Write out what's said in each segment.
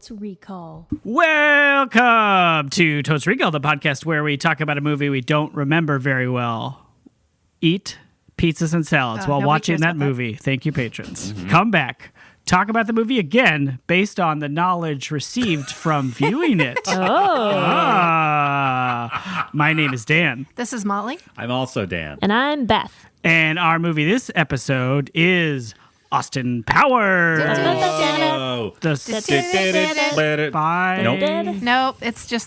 Totes Recall. Welcome to Totes Recall, the podcast where we talk about a movie we don't remember very well. Eat pizzas and salads while watching that movie. Thank you, patrons. Come back. Talk about the movie again based on the knowledge received from viewing it. My name is Dan. This is Molly. I'm also Dan. And I'm Beth. And our movie this episode is Austin Powers. Oh. Nope, it's just the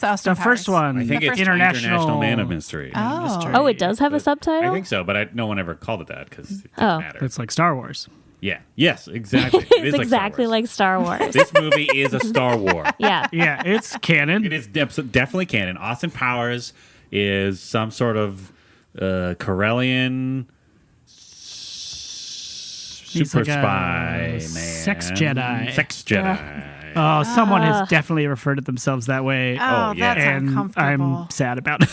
Austin The Powers. first one. I think The it's first International Man of Mystery. Oh, it does have a subtitle? I think so, but no one ever called it that because it Oh. didn't matter. It's like Star Wars. Yeah. Yes, exactly. It It's is exactly like like Star Wars. This movie is a Star War. Yeah. Yeah, it's canon. It is definitely canon. Austin Powers is some sort of Corellian He's super like a spy man. sex Jedi. Sex Jedi. Oh, someone has definitely referred to themselves that way. Oh, yeah. that's And uncomfortable. I'm sad about it.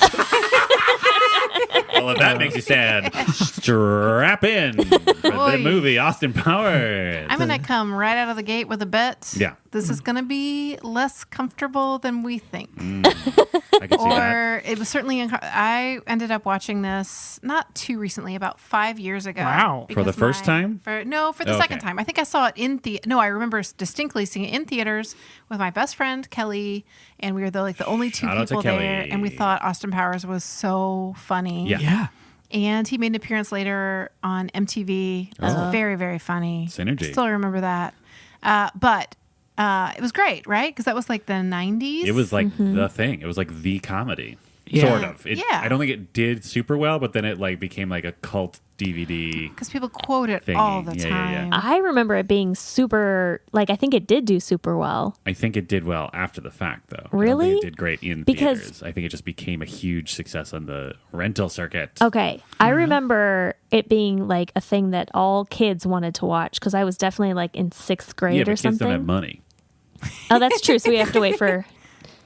Well, if that makes you sad, strap in for the Oy. movie Austin Powers. I'm going to come right out of the gate with a bet. Yeah. This is going to be less comfortable than we think. I can see that. Or it was certainly, I ended up watching this not too recently, about 5 years ago. Wow. For the because first time? For the Okay. second time. I think I saw it in I remember distinctly seeing it in theaters with my best friend, Kelly, and we were the only two Shout out to people there. Kelly. And we thought Austin Powers was so funny. Yeah. Yeah. And he made an appearance later on MTV. It was very, very funny. Synergy. I still remember that. But it was great, right? Because that was like the 90s. It was like the thing. It was like the comedy. Yeah. Sort of. Yeah. I don't think it did super well, but then it became like a cult DVD. Because people quote it Thingy. all the Yeah, yeah, time. yeah. I remember it being super, I think it did do super well. I think it did well after the fact, though. I don't Really? think it did great in Because- theaters. I think it just became a huge success on the rental circuit. Okay. I remember it being like a thing that all kids wanted to watch because I was definitely like in sixth grade Yeah, or but kids something. don't have money. Oh, that's true. So we have to wait for,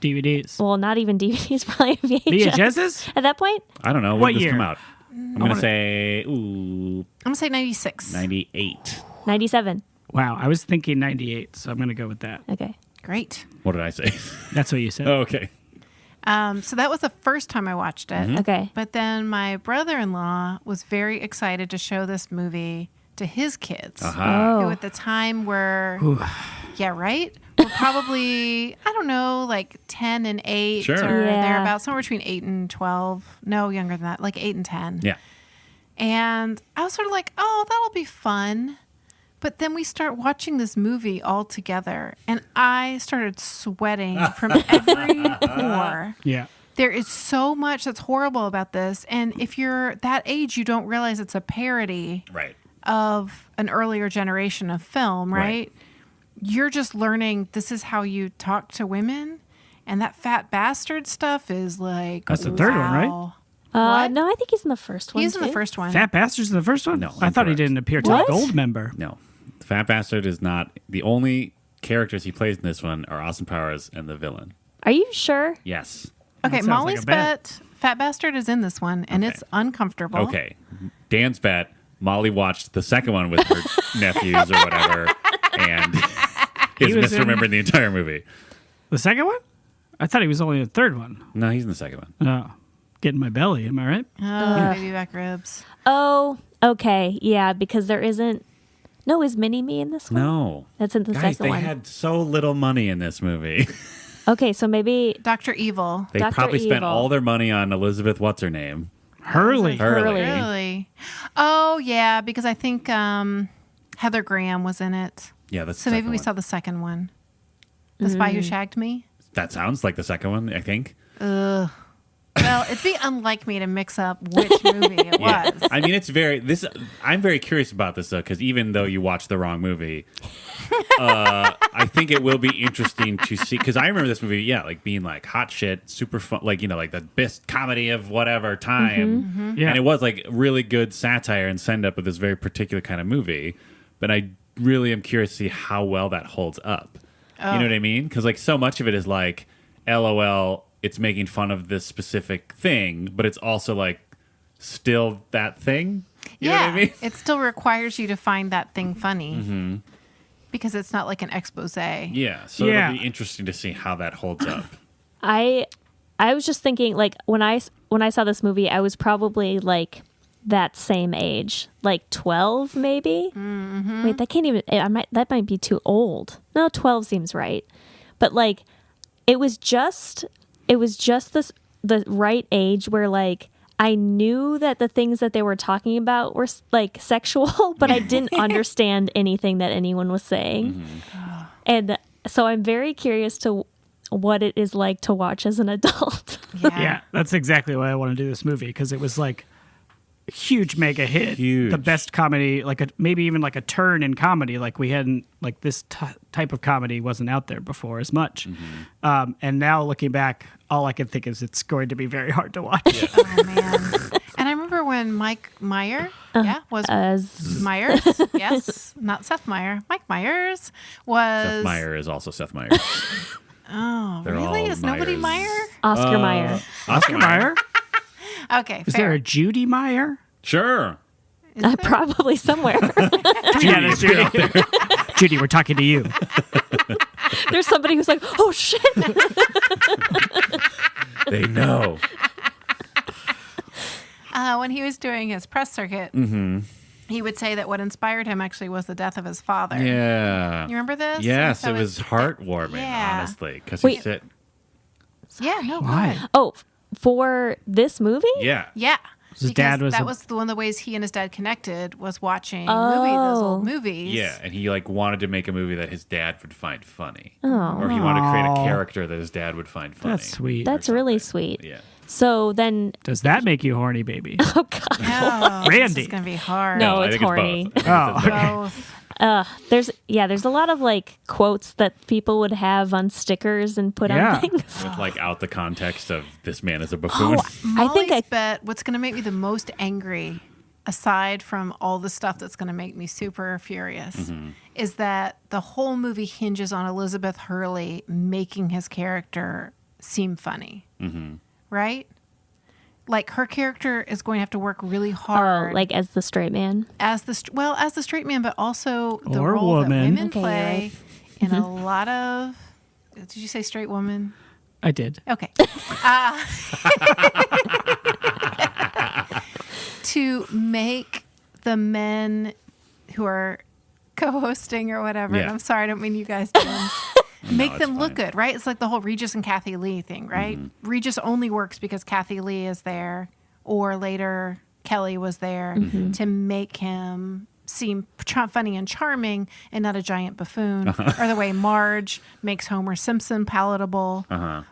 DVDs. well, not even DVDs, probably VHS. VHSs? At that point? I don't know. What When did this year? come out? I'm going to say, I'm going to say 96. 98. 97. Wow, I was thinking 98, so I'm going to go with that. Okay. Great. What did I say? That's what you said. Oh, okay. So that was the first time I watched it. Okay. But then my brother-in-law was very excited to show this movie to his kids. Aha. Who Oh. at the time were, yeah, right? Were probably, I don't know, like 10 and 8 Sure. or Yeah. thereabouts, somewhere between 8 and 12. No, younger than that, like 8 and 10. Yeah. And I was sort of like, oh, that'll be fun. But then we start watching this movie all together, and I started sweating from every pore. Yeah. There is so much that's horrible about this. And if you're that age, you don't realize it's a parody Right. of an earlier generation of film, right? Right. You're just learning this is how you talk to women. And that fat bastard stuff is like, That's the third one, right? wow. What? No, I think he's in the first one. He's in the too. first one. Fat Bastards in the first one? No, I thought he incorrect. didn't appear till What? Gold member. No. The Fat Bastard is not. The only characters he plays in this one are Austin Powers and the villain. Are you sure? Yes. Okay, That sounds like Molly's a bet. bet, Fat Bastard is in this one, and Okay. it's uncomfortable. Okay. Dan's bet. Molly watched the second one with her nephews or whatever, and is was in- misremembering the entire movie. The second one? I thought he was only in the third one. No, he's in the second one. Oh, getting my belly. Am I right? Oh, baby back ribs. Oh, okay. Yeah, because there isn't. No, is Mini Me in this one? No. That's in the Guys, second they one. had so little money in this movie. Okay, so maybe. Dr. Evil. They Dr. probably spent Evil. all their money on Elizabeth, what's her name? Hurley. Hurley. Really? Oh, yeah, because I think Heather Graham was in it. Yeah, that's So the maybe second we one. saw the second one. The Spy Who Shagged Me? That sounds like the second one, I think. Well, it'd be unlike me to mix up which movie it was. I mean, it's I'm very curious about this though, because even though you watched the wrong movie, I think it will be interesting to see. Because I remember this movie, yeah, like being like hot shit, super fun, like like the best comedy of whatever time, Yeah. and it was like really good satire and send up of this very particular kind of movie. But I really am curious to see how well that holds up. You know what I mean? Because like so much of it is like, LOL. It's making fun of this specific thing, but it's also like still that thing. You know what I mean? It still requires you to find that thing funny. because it's not like an expose. Yeah, so Yeah. it'll be interesting to see how that holds up. I was just thinking, like, when I saw this movie, I was probably like that same age, like 12 maybe. Mm-hmm. Wait, that can't even. That might be too old. No, 12 seems right. But like, it was just the right age where like I knew that the things that they were talking about were like sexual, but I didn't understand anything that anyone was saying. Mm-hmm. And so I'm very curious to what it is like to watch as an adult. Yeah, that's exactly why I want to do this movie, because it was like a huge mega hit. Huge. The best comedy, like maybe even like a turn in comedy. Like we hadn't, like this type of comedy wasn't out there before as much. Mm-hmm. And now looking back, all I can think is it's going to be very hard to watch. Yeah. Oh man! And I remember when Mike Meyer, was Myers. Yes, not Seth Meyer. Mike Myers was. Seth Meyer is also Seth Myers. Oh, They're really? all Is nobody Myers. Meyer? Oscar Mayer. Oscar Mayer? Okay, Is fair. there a Judy Meyer? Sure. Is there? Probably somewhere. Yeah, there's Judy. Judy, we're talking to you. There's somebody who's like, oh shit. They know. When he was doing his press circuit, he would say that what inspired him actually was the death of his father. Yeah. You remember this? Yes, So it was heartwarming, Yeah. honestly. Because Wait. he said, Yeah, no, Why? good. Oh, for this movie? yeah. Yeah. His Because dad was that a- was one of the ways he and his dad connected was watching those old movies. Yeah, and he like wanted to make a movie that his dad would find funny. Oh. Or he wanted to create a Aw. character that his dad would find funny. That's sweet. That's really something. sweet. Yeah. So then, Does that make you horny, baby? oh God. No, Randy. This is going to be hard. No, I it's think horny. Both. I think Oh, it's Both. There's a lot of like quotes that people would have on stickers and put Yeah. on things. with like out the context of this man is a buffoon. I think Molly's bet what's going to make me the most angry, aside from all the stuff that's going to make me super furious, is that the whole movie hinges on Elizabeth Hurley making his character seem funny. Right? Like her character is going to have to work really Oh, hard like as the straight man. as the straight man, but also the Or role woman. that women Okay, you're play in a lot of. Did you say straight woman? I did. Okay. To make the men who are co-hosting or whatever, and Yeah. I'm sorry, I don't mean you guys doing, make it's them look fine. good, right? It's like the whole Regis and Kathy Lee thing, right? Regis only works because Kathy Lee is there, or later Kelly was there to make him seem funny and charming and not a giant buffoon, or the way Marge makes Homer Simpson palatable. I'm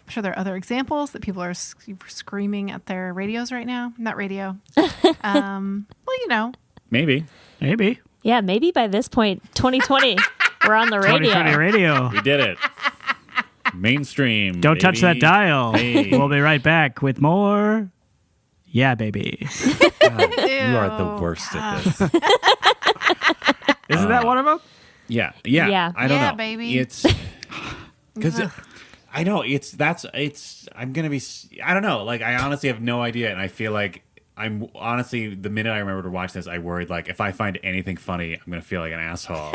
sure there are other examples that people are screaming at their radios right now. Not radio. Maybe. Maybe. Yeah, maybe by this point, 2020, we're on the 2020 radio. radio. We did it. Mainstream. Don't touch that baby. dial. Hey. We'll be right back with more. Yeah, baby. You are the worst at this. Isn't that one of them? Yeah. Yeah. I don't Yeah, know. baby. It's because I know I'm going to be, I don't know. Like, I honestly have no idea. And I feel like I'm honestly, the minute I remember to watch this, I worried like if I find anything funny, I'm going to feel like an asshole.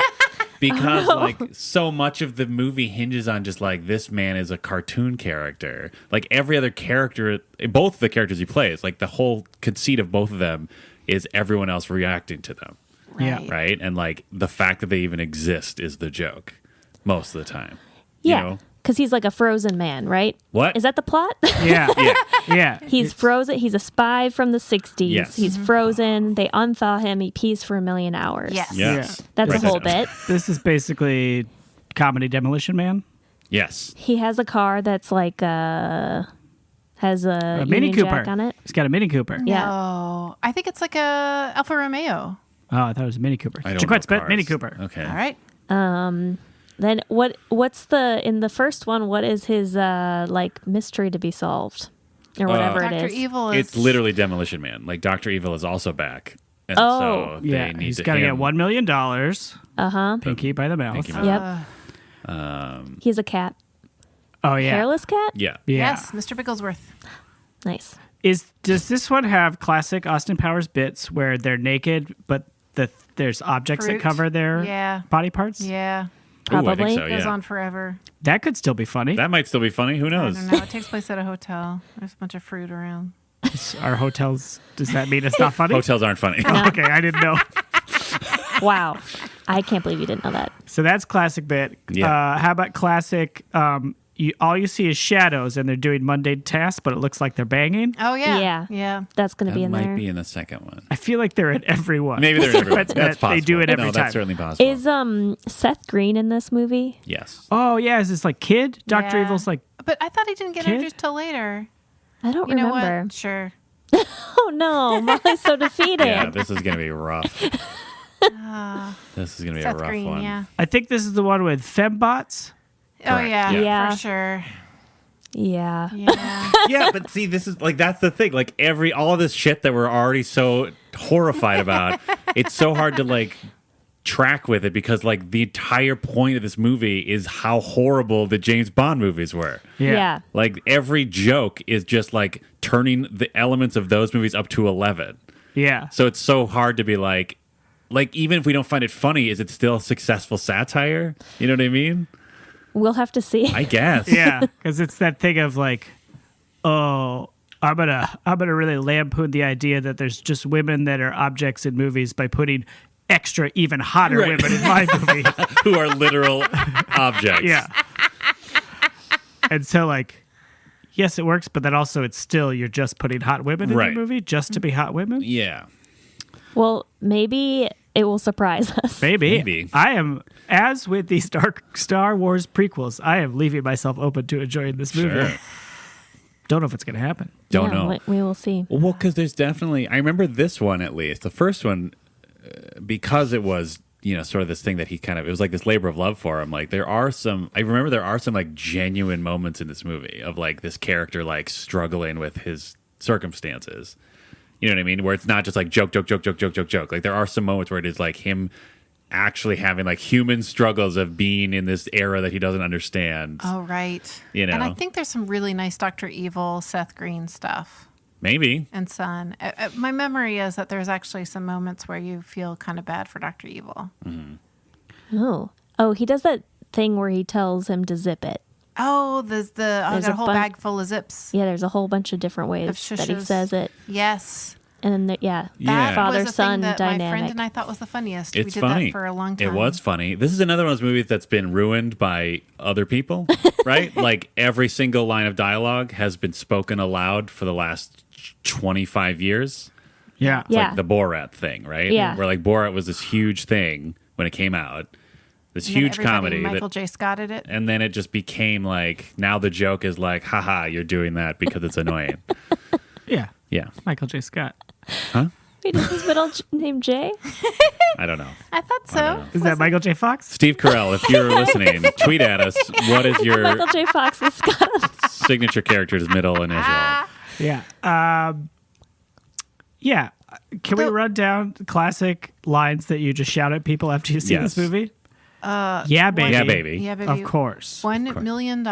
Because like so much of the movie hinges on just like this man is a cartoon character. Like every other character, both the characters he plays, like the whole conceit of both of them is everyone else reacting to them, Yeah. right? And like the fact that they even exist is the joke most of the time. You Yeah, know? because he's like a frozen man, right? What? Is that the plot? Yeah. Yeah. Yeah. He's frozen. He's a spy from the 60s. Yes. He's frozen. They unthaw him. He pees for 1,000,000 hours. Yes. Yes. That's Write a whole that down. bit. This is basically comedy Demolition Man. Yes. He has a car that's like has a A Mini Union Cooper. Jack on it. He's got a Mini Cooper. Yeah. No, I think it's like a Alfa Romeo. Oh, I thought it was a Mini Cooper. I don't Jaquette know Spit, cars. Mini Cooper. Okay. All right. Then what's in the first one, what is his like mystery to be solved? Or whatever it Dr. is. Evil is. It's literally Demolition Man. Like Dr. Evil is also back. And Oh. so they Yeah, need he's to got to get him- $1 million. Uh-huh. Pinky by the mouth. Pinky by the Yep. He's a cat. Oh, yeah. Hairless cat? Yeah. Yeah. Yes, Mr. Bigglesworth. Nice. Does this one have classic Austin Powers bits where they're naked, but there's objects that Fruit. cover their Yeah. body parts? Yeah. Ooh, I Probably. think so, It goes yeah. on forever. That could still be funny. That might still be funny. Who I knows? don't know. It takes place at a hotel. There's a bunch of fruit around. Our hotels, does that mean it's not funny? Hotels aren't funny. Oh, okay, I didn't know. Wow. I can't believe you didn't know that. So that's classic bit. Yeah. How about classic? All you see is shadows, and they're doing mundane tasks, but it looks like they're banging. Oh, yeah. Yeah. Yeah. That's going to That be in might there. be in the second one. I feel like they're in every one. Maybe they're in every one. That's That's possible. they do it every no, time. that's certainly possible. Is Seth Green in this movie? Yes. Oh yeah, is this like kid? Dr. Yeah. Evil's like, But I thought he didn't get Kid? introduced till later. I don't You know remember. what? Sure. Oh no, Molly's so defeated. Yeah, this is going to be rough. This is going to be Seth a rough Green, one. yeah. I think this is the one with fembots. Oh, Correct, yeah. yeah. For sure. Yeah. Yeah. Yeah, but see, this is like that's the thing. Like all of this shit that we're already so horrified about, it's so hard to like track with it because like the entire point of this movie is how horrible the James Bond movies were. Yeah. Like every joke is just like turning the elements of those movies up to 11. Yeah. So it's so hard to be like even if we don't find it funny, is it still successful satire? You know what I mean? We'll have to see. I guess. Yeah, because it's that thing of like, oh, I'm gonna really lampoon the idea that there's just women that are objects in movies by putting extra, even hotter Right. women in my movie. Who are literal objects. Yeah. And so like, yes, it works, but then also it's still you're just putting hot women in Right. the movie just to be hot women. Yeah. Well, maybe it will surprise us. Maybe. I am, as with these Star Wars prequels, I am leaving myself open to enjoying this movie. Sure. Don't know if it's going to happen. Don't Yeah, know. We will see. Well, because there's definitely, I remember this one at least. The first one, because it was, sort of this thing that it was like this labor of love for him. Like I remember there are some like genuine moments in this movie of like this character like struggling with his circumstances. You know what I mean? Where it's not just like joke. Like there are some moments where it is like him actually having like human struggles of being in this era that he doesn't understand. Oh, right. You know. And I think there's some really nice Dr. Evil, Seth Green stuff. Maybe. And Son. My memory is that there's actually some moments where you feel kind of bad for Dr. Evil. Oh, he does that thing where he tells him to zip it. Oh, I got a whole bag full of zips. Yeah, there's a whole bunch of different ways Of that he shushes. says it. Yes. And then, yeah, Yeah. That was the father-son thing that my friend dynamic. and I thought was the funniest. It's we did funny. that for a long time. It was funny. This is another one of those movies that's been ruined by other people, right? Like every single line of dialogue has been spoken aloud for the last 25 years. Yeah. It's Yeah. like the Borat thing, right? Yeah. Where like Borat was this huge thing when it came out, this And then huge everybody, comedy. Michael J. Scotted it. And then it just became like, now the joke is like, haha, you're doing that because it's annoying. Yeah. Yeah. Michael J. Scott. Wait, is his middle name Jay? I don't know. I thought so. don't know. Is that Michael J. Fox? Steve Carell, if you're listening, tweet at us. What is your Michael J. Fox was Scott. signature character's middle initial? Yeah. Yeah. Can we run down the classic lines that you just shout at people after you see Yes. this movie? Yeah, baby. Yeah, baby. Yeah, baby. Of course. $1 million,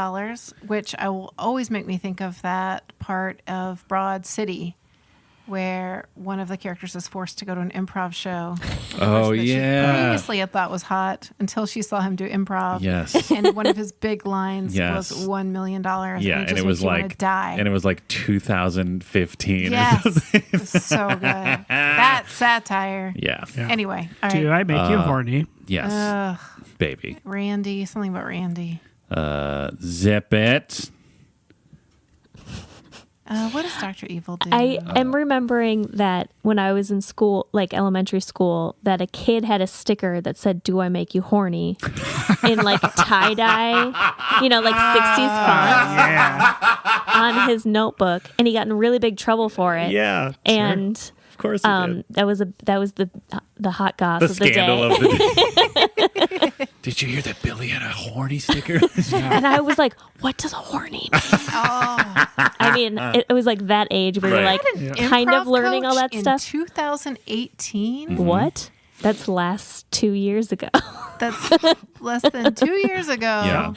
which I will always make me think of that part of Broad City where one of the characters is forced to go to an improv show. Oh, That she yeah. previously I thought was hot until she saw him do improv. Yes. And one of his big lines Yes. was $1 million. Yeah, and and it was makes you wanna like die. and it was like 2015. or Yes. something. It was so good. That satire. Yeah. Anyway, all Do right. I make you horny? Yes. Baby. Randy, something about Randy. Zip it. What does Dr. Evil do? I am remembering that when I was in school, like elementary school, that a kid had a sticker that said, "Do I make you horny?" in like tie-dye, like 60s font Yeah. on his notebook. And he got in really big trouble for it. Yeah. And Of course he did. that was the hot goss The of the scandal day. of the day. Did you hear that Billy had a horny sticker? And I was like, what does horny mean? I mean, it was like that age where you're Right. like kind of Improv learning all coach that stuff. in 2018. What? That's last 2 years ago. That's less than 2 years ago. Yeah.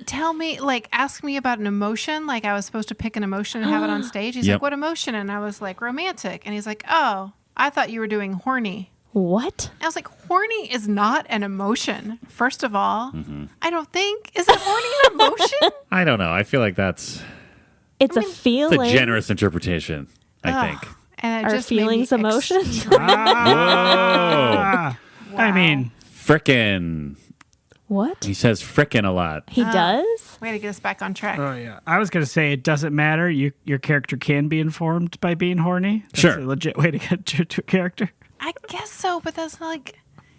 Tell me, ask me about an emotion. I was supposed to pick an emotion and have it on stage. He's Yep. like, what emotion? And I was like, romantic. And he's like, oh, I thought you were doing horny. What? I was like, horny is not an emotion. First of all, Mm-hmm. I don't think. Is it horny an emotion? I don't know. I feel like that's It's a the feeling. generous interpretation, I think. And it Are just made me feelings emotions? Whoa. I mean, Frickin'. What? He says frickin' a lot. He does? Way to get us back on track. oh yeah. I was gonna say it doesn't matter. Your character can be informed by being horny. That's Sure. a legit way to get to a character. I guess so, but that's not like.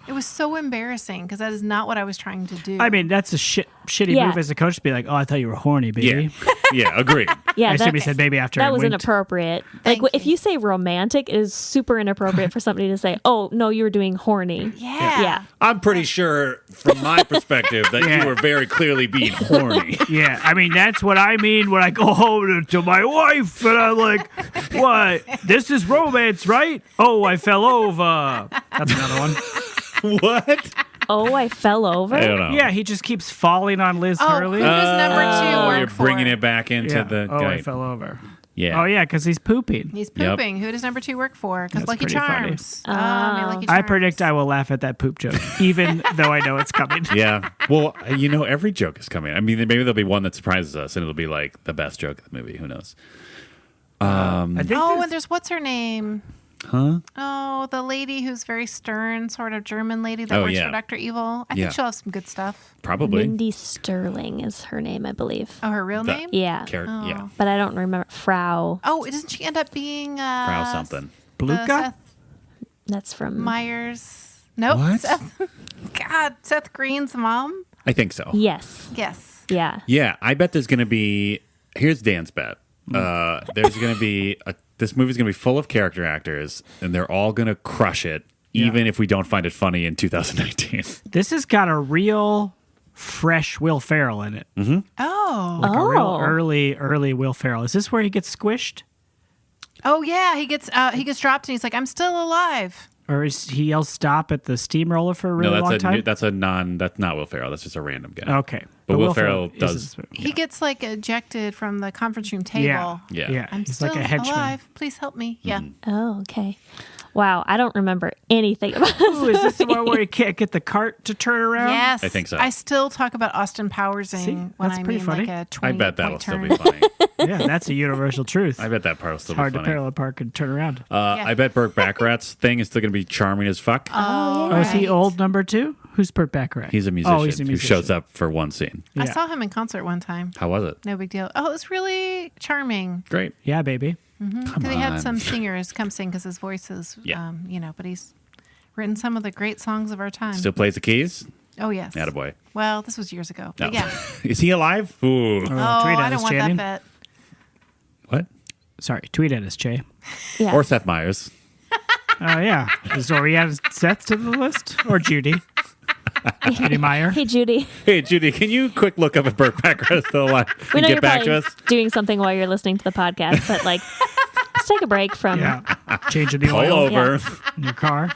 It was so embarrassing because that is not what I was trying to do. I mean, that's a shitty Yeah. move as a coach to be like, oh, I thought you were horny, baby. Yeah. Yeah, agreed. Yeah, I assume he that's- said baby after I that was winked. inappropriate. Thank Like if you. you say romantic, it is super inappropriate for somebody to say, "Oh no, you were doing horny." yeah. Yeah. I'm pretty sure, from my perspective, that Yeah. you were very clearly being horny. Yeah, I mean, that's what I mean when I go home to my wife and I'm like, what? This is romance, right? Oh, I fell over. That's another one. What? Oh, I fell over. I don't know. Yeah, he just keeps falling on Liz Oh, Hurley. who does number two Oh, work you're for? bringing it back into Yeah. the Oh, I guy. fell over. Yeah. Oh, yeah, because he's pooping. He's Yep. pooping. Who does number two work for? Because That's Lucky pretty funny. Charms. Oh, my Lucky Charms. I predict I will laugh at that poop joke, even though I know it's coming. Yeah. Well, you know, every joke is coming. I mean, maybe there'll be one that surprises us, and it'll be like the best joke of the movie. Who knows? I think Oh, there's- and there's what's her name? Huh? Oh, the lady who's very stern, sort of German lady that Oh, works yeah. for Dr. Evil. I Yeah. think she'll have some good stuff. Probably. Mindy Sterling is her name, I believe. Oh, her real The name? Yeah, Yeah. but I don't remember Frau. Oh, doesn't she end up being Frau something. Bluka? Seth That's from. Myers? Nope. What? Seth, God, Seth Green's mom? I think so. Yes. Yes. Yeah. Yeah, I bet there's going to be. Here's Dan's bet. There's going to be this movie's going to be full of character actors, and they're all going to crush it, even if we don't find it funny in 2019. This has got a real fresh Will Ferrell in it. Oh. Like a real Oh. early Will Ferrell. Is this where he gets squished? Oh, yeah. He gets dropped and he's like, I'm still alive. Or is he yells stop at the steamroller for a really long time? that's not Will Ferrell. That's just a random guy. Okay. But Will Ferrell is does- this movie. He gets like ejected from the conference room table. Yeah. Yeah. Yeah. I'm He's still like a henchman. alive. Please help me. Yeah. Oh, okay. Wow, I don't remember anything about Ooh, is this the movie. one where he can't get the cart to turn around? Yes. I think so. I still talk about Austin Powersing See, when that's I pretty mean funny. like a I 20 bet that'll point still turn. be funny. Yeah, that's a universal truth. I bet that part will still It's hard be to funny. parallel park and turn around. Yeah. I bet Burt Bacharach's thing is still going to be charming as fuck. Oh, Oh, is he right. old number two? Who's Burt Bacharach? He's a musician, Oh, he's a who musician. shows up for one scene. I Yeah. saw him in concert one time. How was it? No big deal. Oh, it was really charming. Great. Yeah, baby. Come Because he on. had some singers come sing because his voice is, Yeah. but he's written some of the great songs of our time. Still plays the keys? Oh, yes. Attaboy. Well, this was years ago. No. But yeah. Is he alive? Ooh. Oh, Oh, tweet I at don't us, want Channing. that bet. What? Sorry, tweet at us, Jay. Yeah. Or Seth Meyers. Oh, yeah. So we add Seth to the list? Or Judy? Judy Meyer? Hey, Judy. Hey, Judy, can you quick look up if Burt Bacharach is still alive We and know get you're back to probably us? doing something while you're listening to the podcast, but like, let's take a break from. Yeah. Changing the Pull oil over. in your car.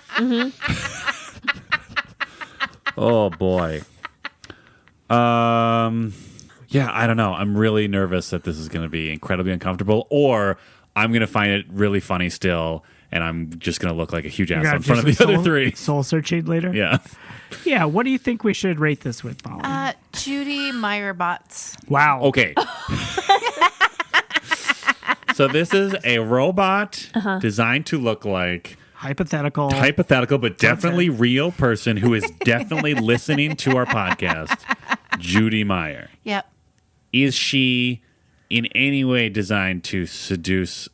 Oh, boy. Yeah, I don't know. I'm really nervous that this is going to be incredibly uncomfortable, or I'm going to find it really funny still, and I'm just going to look like a huge You're asshole gonna in front of do the some other three. Soul searching later? Yeah. Yeah, what do you think we should rate this with, Molly? Judy Meyerbots. Wow. Okay. So this is a robot designed to look like Hypothetical. but definitely real person who is definitely listening to our podcast, Judy Meyer. Yep. Is she in any way designed to seduce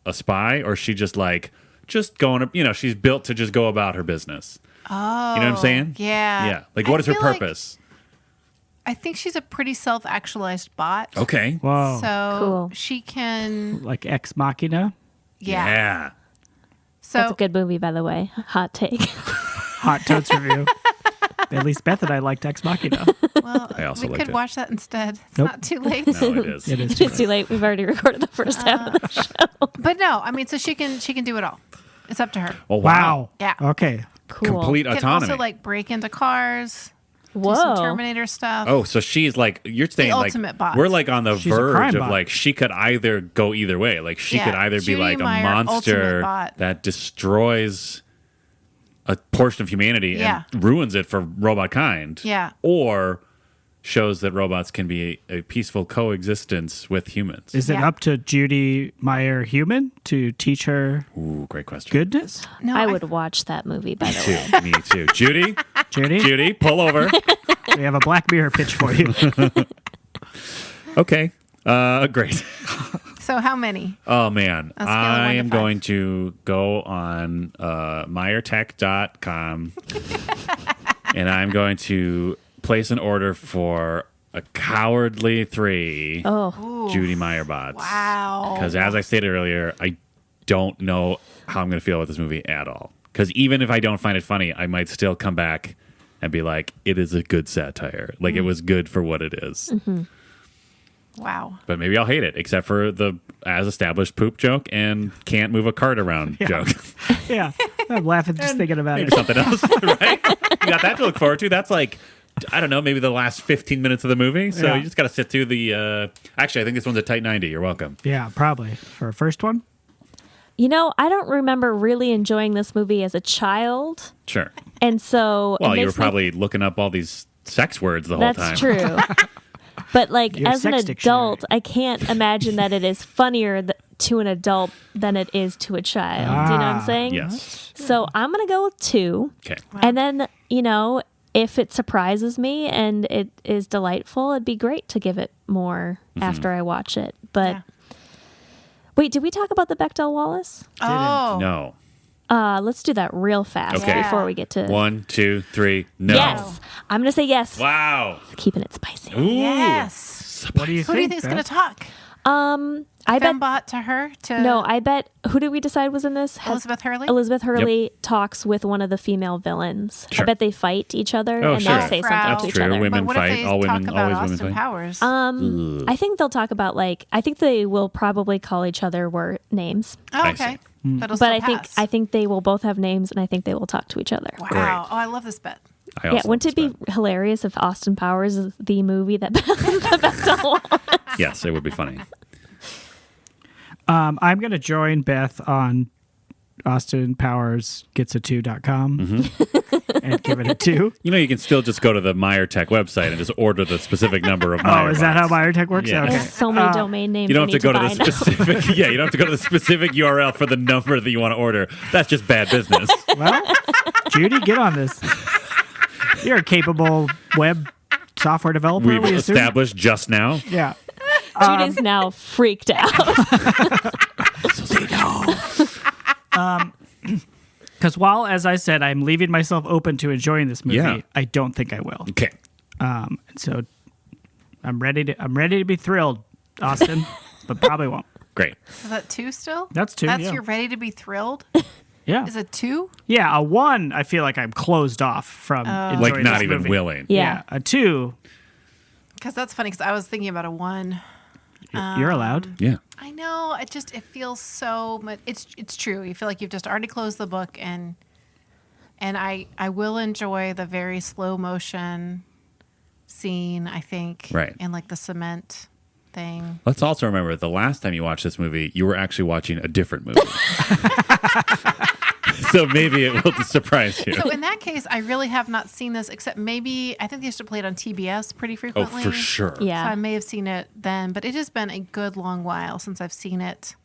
a spy, or is she just going to, she's built to just go about her business? Oh. You know what I'm saying? Yeah. Yeah. Like, what is her feel like- purpose? I think she's a pretty self-actualized bot. Okay. Whoa. So Cool. she can, Like Ex Machina? yeah. So That's a good movie, by the way. Hot take. Hot Totes review. At least Beth and I liked Ex Machina. well, I also we liked could it. watch that instead. It's Nope. not too late. No, it is. It is. It's too late. We've already recorded the first half of the show. But no, I mean, so she can do it all. It's up to her. Oh, Wow. Yeah. Okay. Cool. Complete Can autonomy. also like break into cars. do some Whoa. Terminator stuff. Oh, so she's like, you're saying like ultimate bot. we're like on the She's a crime verge of bot. like she could either go either way. Like she Yeah, could either be Judy like a Meyer, ultimate monster bot. that destroys a portion of humanity Yeah. and ruins it for robot kind. Yeah. Or shows that robots can be a peaceful coexistence with humans. Is it Yeah. up to Judy Meyer Human to teach her Ooh, great question. goodness? No, I would watch that movie, by the way. Too. Me too. Judy, Judy, pull over. we have a Black Mirror pitch for you. Okay. Great. So how many? Oh man, On a scale of 1 I to am 5. going to go on MeyerTech.com and I'm going to place an order for a Cowardly 3 Oh, Judy Meyer bots. Wow. Because as I stated earlier, I don't know how I'm going to feel about this movie at all. Because even if I don't find it funny, I might still come back and be like, it is a good satire. Like, it was good for what it is. Wow. But maybe I'll hate it, except for the as established poop joke and can't move a cart around joke. Yeah, I'm laughing just thinking about Maybe it. something else, right? You got that to look forward to. That's like, I don't know, maybe the last 15 minutes of the movie. So Yeah. you just got to sit through the. Actually, I think this one's a tight 90. You're welcome. Yeah, probably for a first one. you know, I don't remember really enjoying this movie as a child, Sure. and so Well, it you were makes me- probably looking up all these sex words the whole time. That's true. But like Your as an sex dictionary. adult, I can't imagine that it is funnier to an adult than it is to a child. Do you know what I'm saying? Yes. So I'm gonna go with 2, Okay. and then if it surprises me and it is delightful, it'd be great to give it more after I watch it. But Yeah. wait, did we talk about the Bechdel Wallace? Oh. No. Let's do that real fast Okay. before we get to 1, 2, 3. No. Yes. I'm gonna say yes. Wow. Keeping it spicy. Ooh. Yes. What do you Who think? do you think is going to talk? I bet Fembot to her? To no. I bet. Who did we decide was in this? Elizabeth Hurley? Elizabeth Hurley talks with one of the female villains. Sure. I bet they fight each other Oh, and sure. they say Frau. something That's to each true. other. Women But what fight. if they All women, talk always about women Austin fight. Powers? I think they'll talk about I think they will probably call each other names. Oh, I okay. see. But it'll But still I pass. think they will both have names and I think they will talk to each other. Wow. Great. Oh, I love this bet. I Yeah, also wouldn't it be love this hilarious if Austin Powers is the movie that the Bechdel Wallace? bet. Yes, it would be funny. I'm going to join Beth on AustinPowersGetsA2.com and give it a 2. You know, you can still just go to the Meyer Tech website and just order the specific number of Meyer Oh, is that how bots. Meyer Tech works? Yeah. Okay. There's so many domain names. You don't have to I go to need the buy now. specific. Yeah, you don't have to go to the specific URL for the number that you want to order. That's just bad business. Well, Judy, get on this. You're a capable web software developer, We've we assume? established just now. Yeah. Judy's now freaked out. Because while, as I said, I'm leaving myself open to enjoying this movie, Yeah. I don't think I will. Okay. And so I'm ready to be thrilled, Austin, but probably won't. Great. Is that 2 still? That's 2, That's yeah. you're ready to be thrilled? Yeah. Is it 2? Yeah, a 1, I feel like I'm closed off from enjoying Like not this even movie. willing. Yeah. A 2, Because that's funny because I was thinking about a 1. you're allowed. Yeah. I know. It feels so much. It's true. You feel like you've just already closed the book, and I will enjoy the very slow motion scene. I think, Right. and like the cement thing. Let's also remember the last time you watched this movie, you were actually watching a different movie. So maybe it will surprise you. So in that case, I really have not seen this except maybe I think they used to play it on TBS pretty Oh, frequently. for sure. So Yeah. I may have seen it then, but it has been a good long while since I've seen it.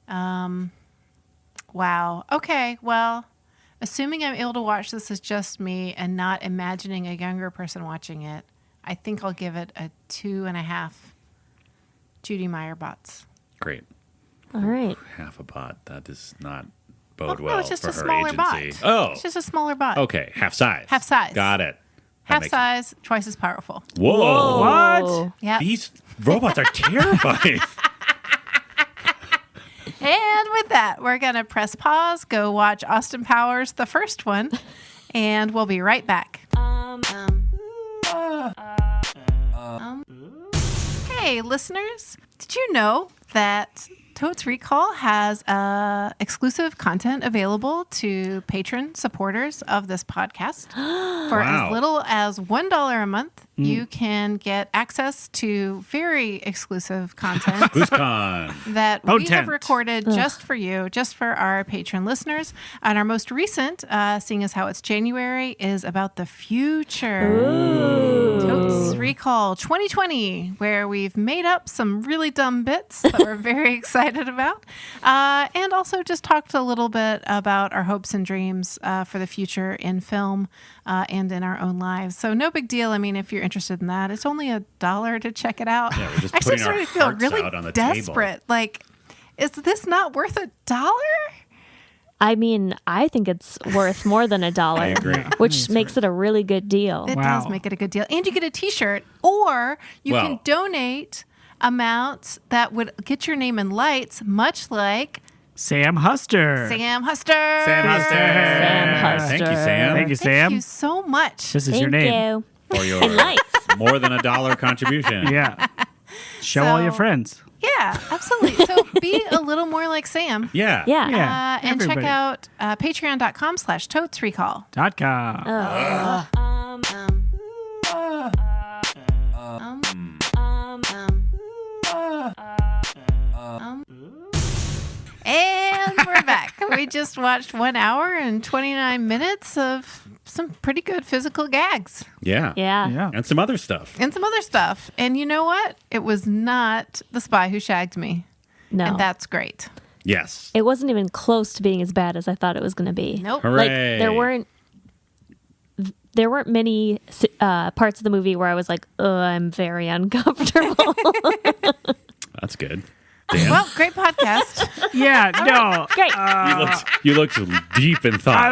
Wow. Okay. Well, assuming I'm able to watch this as just me and not imagining a younger person watching it, I think I'll give it a 2.5 Judy Meyer bots. Great. All right. Half a bot. That does not bode no, well it's just for a her smaller agency. bot. Oh. It's just a smaller bot. Okay. Half size. Half size. Got it. That Half makes- size, twice as powerful. Whoa. What? Yeah. These robots are terrifying. And with that, we're going to press pause, go watch Austin Powers, the first one, and we'll be right back. Hey, listeners, did you know that Totes Recall has exclusive content available to patron supporters of this podcast. For Wow. as little as $1 a month, you can get access to very exclusive content BoostCon. that we have Potent. recorded just for you, just for our patron listeners. And our most recent, seeing as how it's January, is about the future. Totes Recall 2020, where we've made up some really dumb bits that we're very excited about. And also just talked a little bit about our hopes and dreams for the future in film and in our own lives. So no big deal. I mean, if you're interested in that, it's only $1 to check it out. Yeah, we're just Actually, putting our starting to feel hearts really out on the table. desperate. Like, is this not worth $1? I mean, I think it's worth more than $1. I agree. Which makes it a really good deal. It Wow. does make it a good deal. And you get a t-shirt, or you can Well- donate amounts that would get your name in lights, much like Sam Huster. Sam Huster. Sam Huster. Sam Huster. Thank you, Sam. Thank you, Thank Sam. you so much. This is Thank your name. you. For your lights. more than $1 contribution. Yeah. Show all your So- friends. Yeah, absolutely. So be a little more like Sam. Yeah. Yeah. Yeah. And check everybody. out patreon.com/totesrecall. .com. And we're back. We just watched 1 hour and 29 minutes of some pretty good physical gags Yeah. Yeah. Yeah. And some other stuff. and some other stuff. And you know what? It was not The Spy Who Shagged Me. No. And that's great. Yes. It wasn't even close to being as bad as I thought it was going to be. Nope. Hooray. Like there weren't many parts of the movie where I was like, "Oh, I'm very uncomfortable." That's good. Dan, Well, great podcast. Yeah, no. Great. you looked deep in thought. I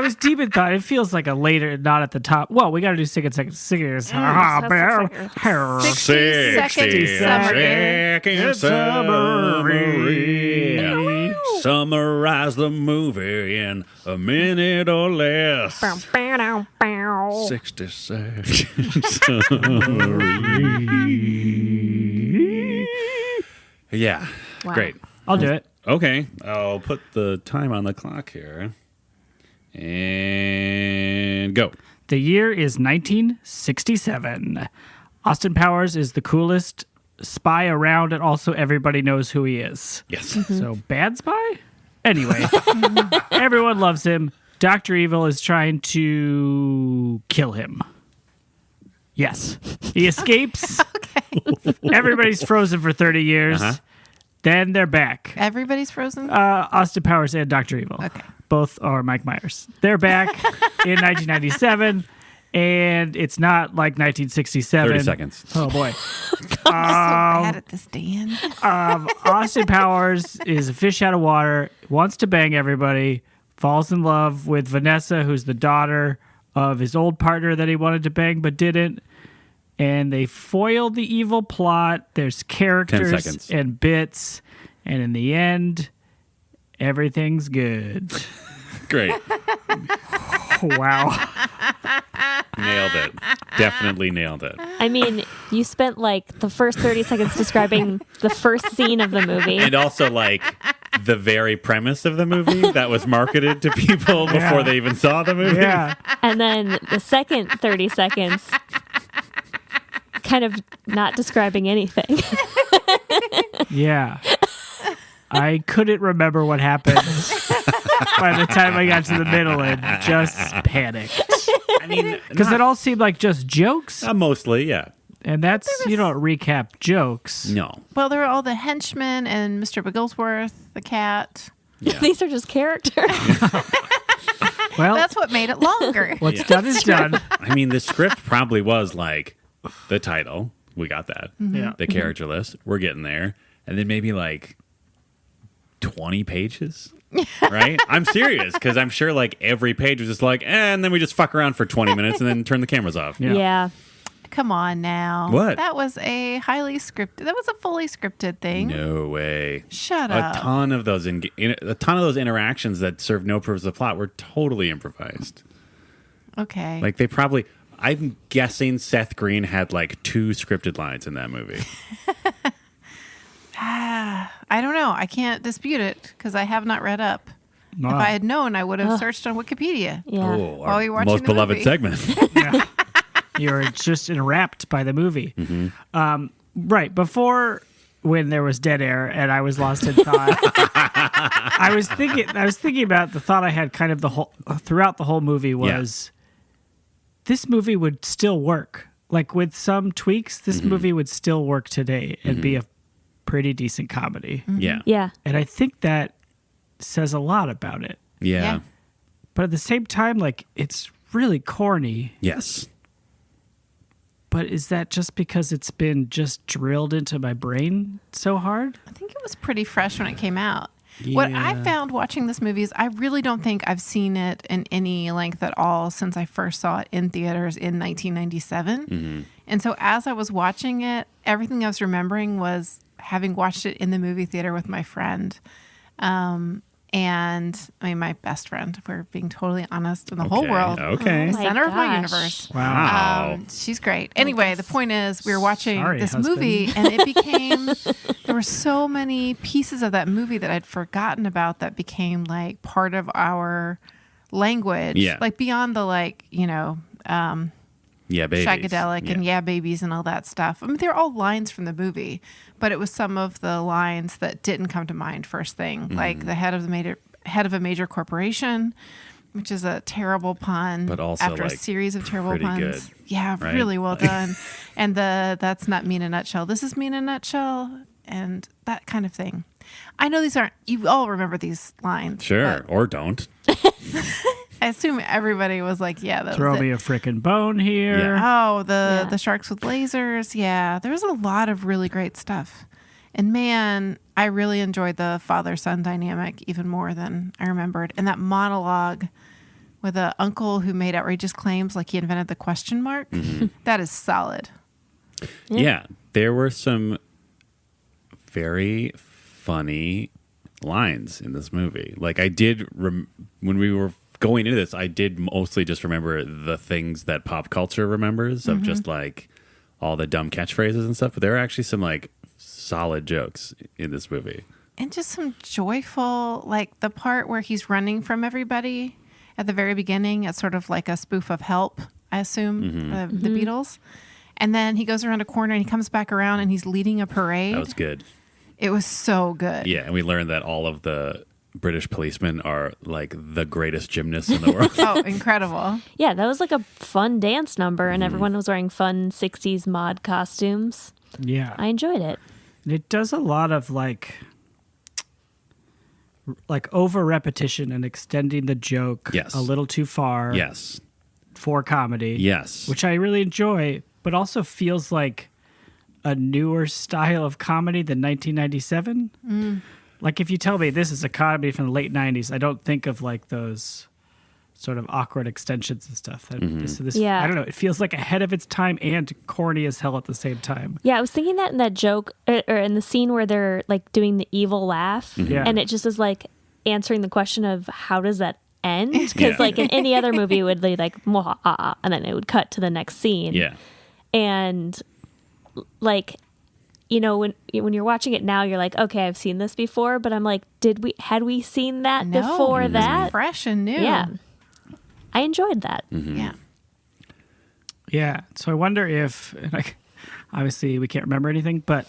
was deep in thought. It feels like a later, not at the top. Well, we got to do singers. 60 60 second summary. Summarize the movie in a minute or less. 60 seconds. Yeah. Wow. Great. I'll do it. Okay. I'll put the time on the clock here. And go. The year is 1967. Austin Powers is the coolest spy around, and also everybody knows who he is. Yes. So, bad spy? Anyway, everyone loves him. Dr. Evil is trying to kill him. Yes. He escapes. Everybody's frozen for 30 years. Uh-huh. Then they're back. Everybody's frozen. Austin Powers and Dr. Evil. Okay. Both are Mike Myers. They're back in 1997, and it's not like 1967. 30 seconds. Oh, boy. So bad at this, Dan. Austin Powers is a fish out of water, wants to bang everybody, falls in love with Vanessa, who's the daughter of his old partner that he wanted to bang but didn't. And they foil the evil plot. There's 10 characters seconds. and bits. And in the end, everything's good. Great. Wow. Nailed it. Definitely nailed it. I mean, you spent like the first 30 seconds describing the first scene of the movie. And also, like, the very premise of the movie that was marketed to people before Yeah. they even saw the movie. Yeah. And then the second 30 seconds, kind of not describing anything. Yeah. I couldn't remember what happened by the time I got to the middle and just panicked. I mean, Because it all seemed like just jokes. mostly, yeah. And that's, you don't recap jokes. No. Well, there were all the henchmen and Mr. Wigglesworth, the cat. Yeah. These are just characters. Well, That's what made it longer. what's done is done. I mean, the script probably was like the title. We got that. Yeah. The character list. We're getting there. And then maybe like 20 pages. Right? I'm serious because I'm sure like every page was just like, and then we just fuck around for 20 minutes and then turn the cameras off. Yeah. Yeah. Come on now. What? That was a highly scripted. That was a fully scripted thing. No way. Shut A up. ton of those interactions that serve no purpose of plot were totally improvised. Okay. Like they probably, I'm guessing Seth Green had like 2 scripted lines in that movie. I I don't know. I can't dispute it because I have not read up. Wow. If I had known, I would have searched on Wikipedia. Yeah. Oh, While our you're watching most the beloved movie. segment. You're just enwrapped by the movie. Right. Before, when there was dead air and I was lost in thought, I was thinking about the thought I had kind of throughout the whole movie was this movie would still work. Like with some tweaks, this movie would still work today and be a pretty decent comedy. Yeah. Yeah. And I think that says a lot about it. Yeah. Yeah. But at the same time, like, it's really corny. Yes. But is that just because it's been just drilled into my brain so hard? I think it was pretty fresh when it came out. What I Yeah. found watching this movie is I really don't think I've seen it in any length at all since I first saw it in theaters in 1997. And so as I was watching it, everything I was remembering was having watched it in the movie theater with my friend. And I mean, my best friend, if we're being totally honest, in the whole world. Okay. The my center of my gosh. universe. Wow. She's great. Anyway, the point is, we were watching Sorry, this husband. movie, and it became there were so many pieces of that movie that I'd forgotten about that became like part of our language. Yeah. Like beyond the Yeah, babies. shagadelic and yeah babies and all that stuff. I mean, they're all lines from the movie, but it was some of the lines that didn't come to mind first thing, like the head of a major corporation, which is a terrible pun, But also, after a like, series of terrible pretty puns. good, Yeah, right? really well done. And that's not me in a nutshell. This is me in a nutshell, and that kind of thing. I know these aren't. You all remember these lines. Sure. but Or don't. I assume everybody was like, "Yeah, that Throw was me it." a frickin' bone here. Yeah. Oh, the sharks with lasers. Yeah, there was a lot of really great stuff. And man, I really enjoyed the father-son dynamic even more than I remembered. And that monologue with an uncle who made outrageous claims like he invented the question mark, that is solid. Yeah. There were some very funny lines in this movie. Like I did, when we were going into this, I did mostly just remember the things that pop culture remembers of just like all the dumb catchphrases and stuff. But there are actually some like solid jokes in this movie. And just some joyful, like the part where he's running from everybody at the very beginning. It's sort of like a spoof of Help, I assume, the Beatles. And then he goes around a corner and he comes back around and he's leading a parade. That was good. It was so good. Yeah. And we learned that all of the British policemen are like the greatest gymnasts in the world. Oh, incredible. Yeah, that was like a fun dance number, and everyone was wearing fun 60s mod costumes. Yeah. I enjoyed it. It does a lot of like over repetition and extending the joke Yes. a little too far Yes. for comedy. Yes. Which I really enjoy, but also feels like a newer style of comedy than 1997. Like if you tell me this is a comedy from the late 90s, I don't think of like those sort of awkward extensions and stuff. So this, Yeah. I don't know. It feels like ahead of its time and corny as hell at the same time. Yeah, I was thinking that in that joke, or in the scene where they're like doing the evil laugh, Yeah. and it just is like answering the question of how does that end? Because Yeah. like in any other movie, it would be like, "Mwah, ah, ah," and then it would cut to the next scene. Yeah. And like, you know, when you're watching it now, you're like, okay, I've seen this before, but I'm like, had we seen that No, before it was that? fresh and new. Yeah. I enjoyed that. Yeah. Yeah. So I wonder if, and obviously we can't remember anything, but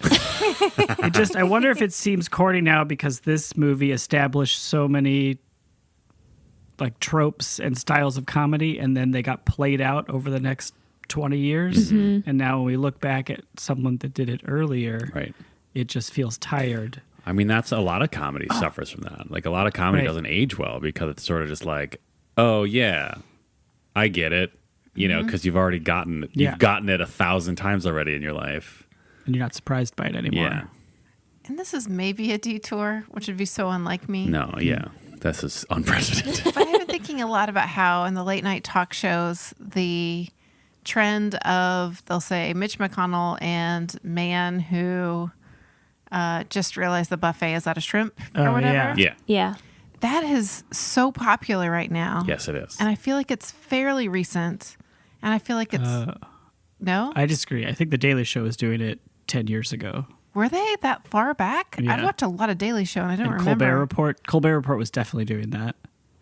I wonder if it seems corny now because this movie established so many like tropes and styles of comedy, and then they got played out over the next 20 years. And now when we look back at someone that did it earlier, Right. it just feels tired. I mean, that's a lot of comedy suffers from that. Like a lot of comedy Right. doesn't age well because it's sort of just like, oh yeah, I get it, you know, because you've already gotten Yeah. you've gotten it 1,000 times already in your life. And you're not surprised by it anymore. Yeah, And this is maybe a detour, which would be so unlike me. no, yeah, this is unprecedented. But I've been thinking a lot about how in the late night talk shows, the trend of, they'll say, Mitch McConnell and man who just realized the buffet is out of shrimp or Oh, whatever. Yeah, Yeah. That is so popular right now. yes, it is. And I feel like it's fairly recent. And I feel like it's... no? I disagree. I think The Daily Show was doing it 10 years ago. Were they that far back? Yeah. I've watched a lot of Daily Show and I don't And remember. Colbert Report was definitely doing that.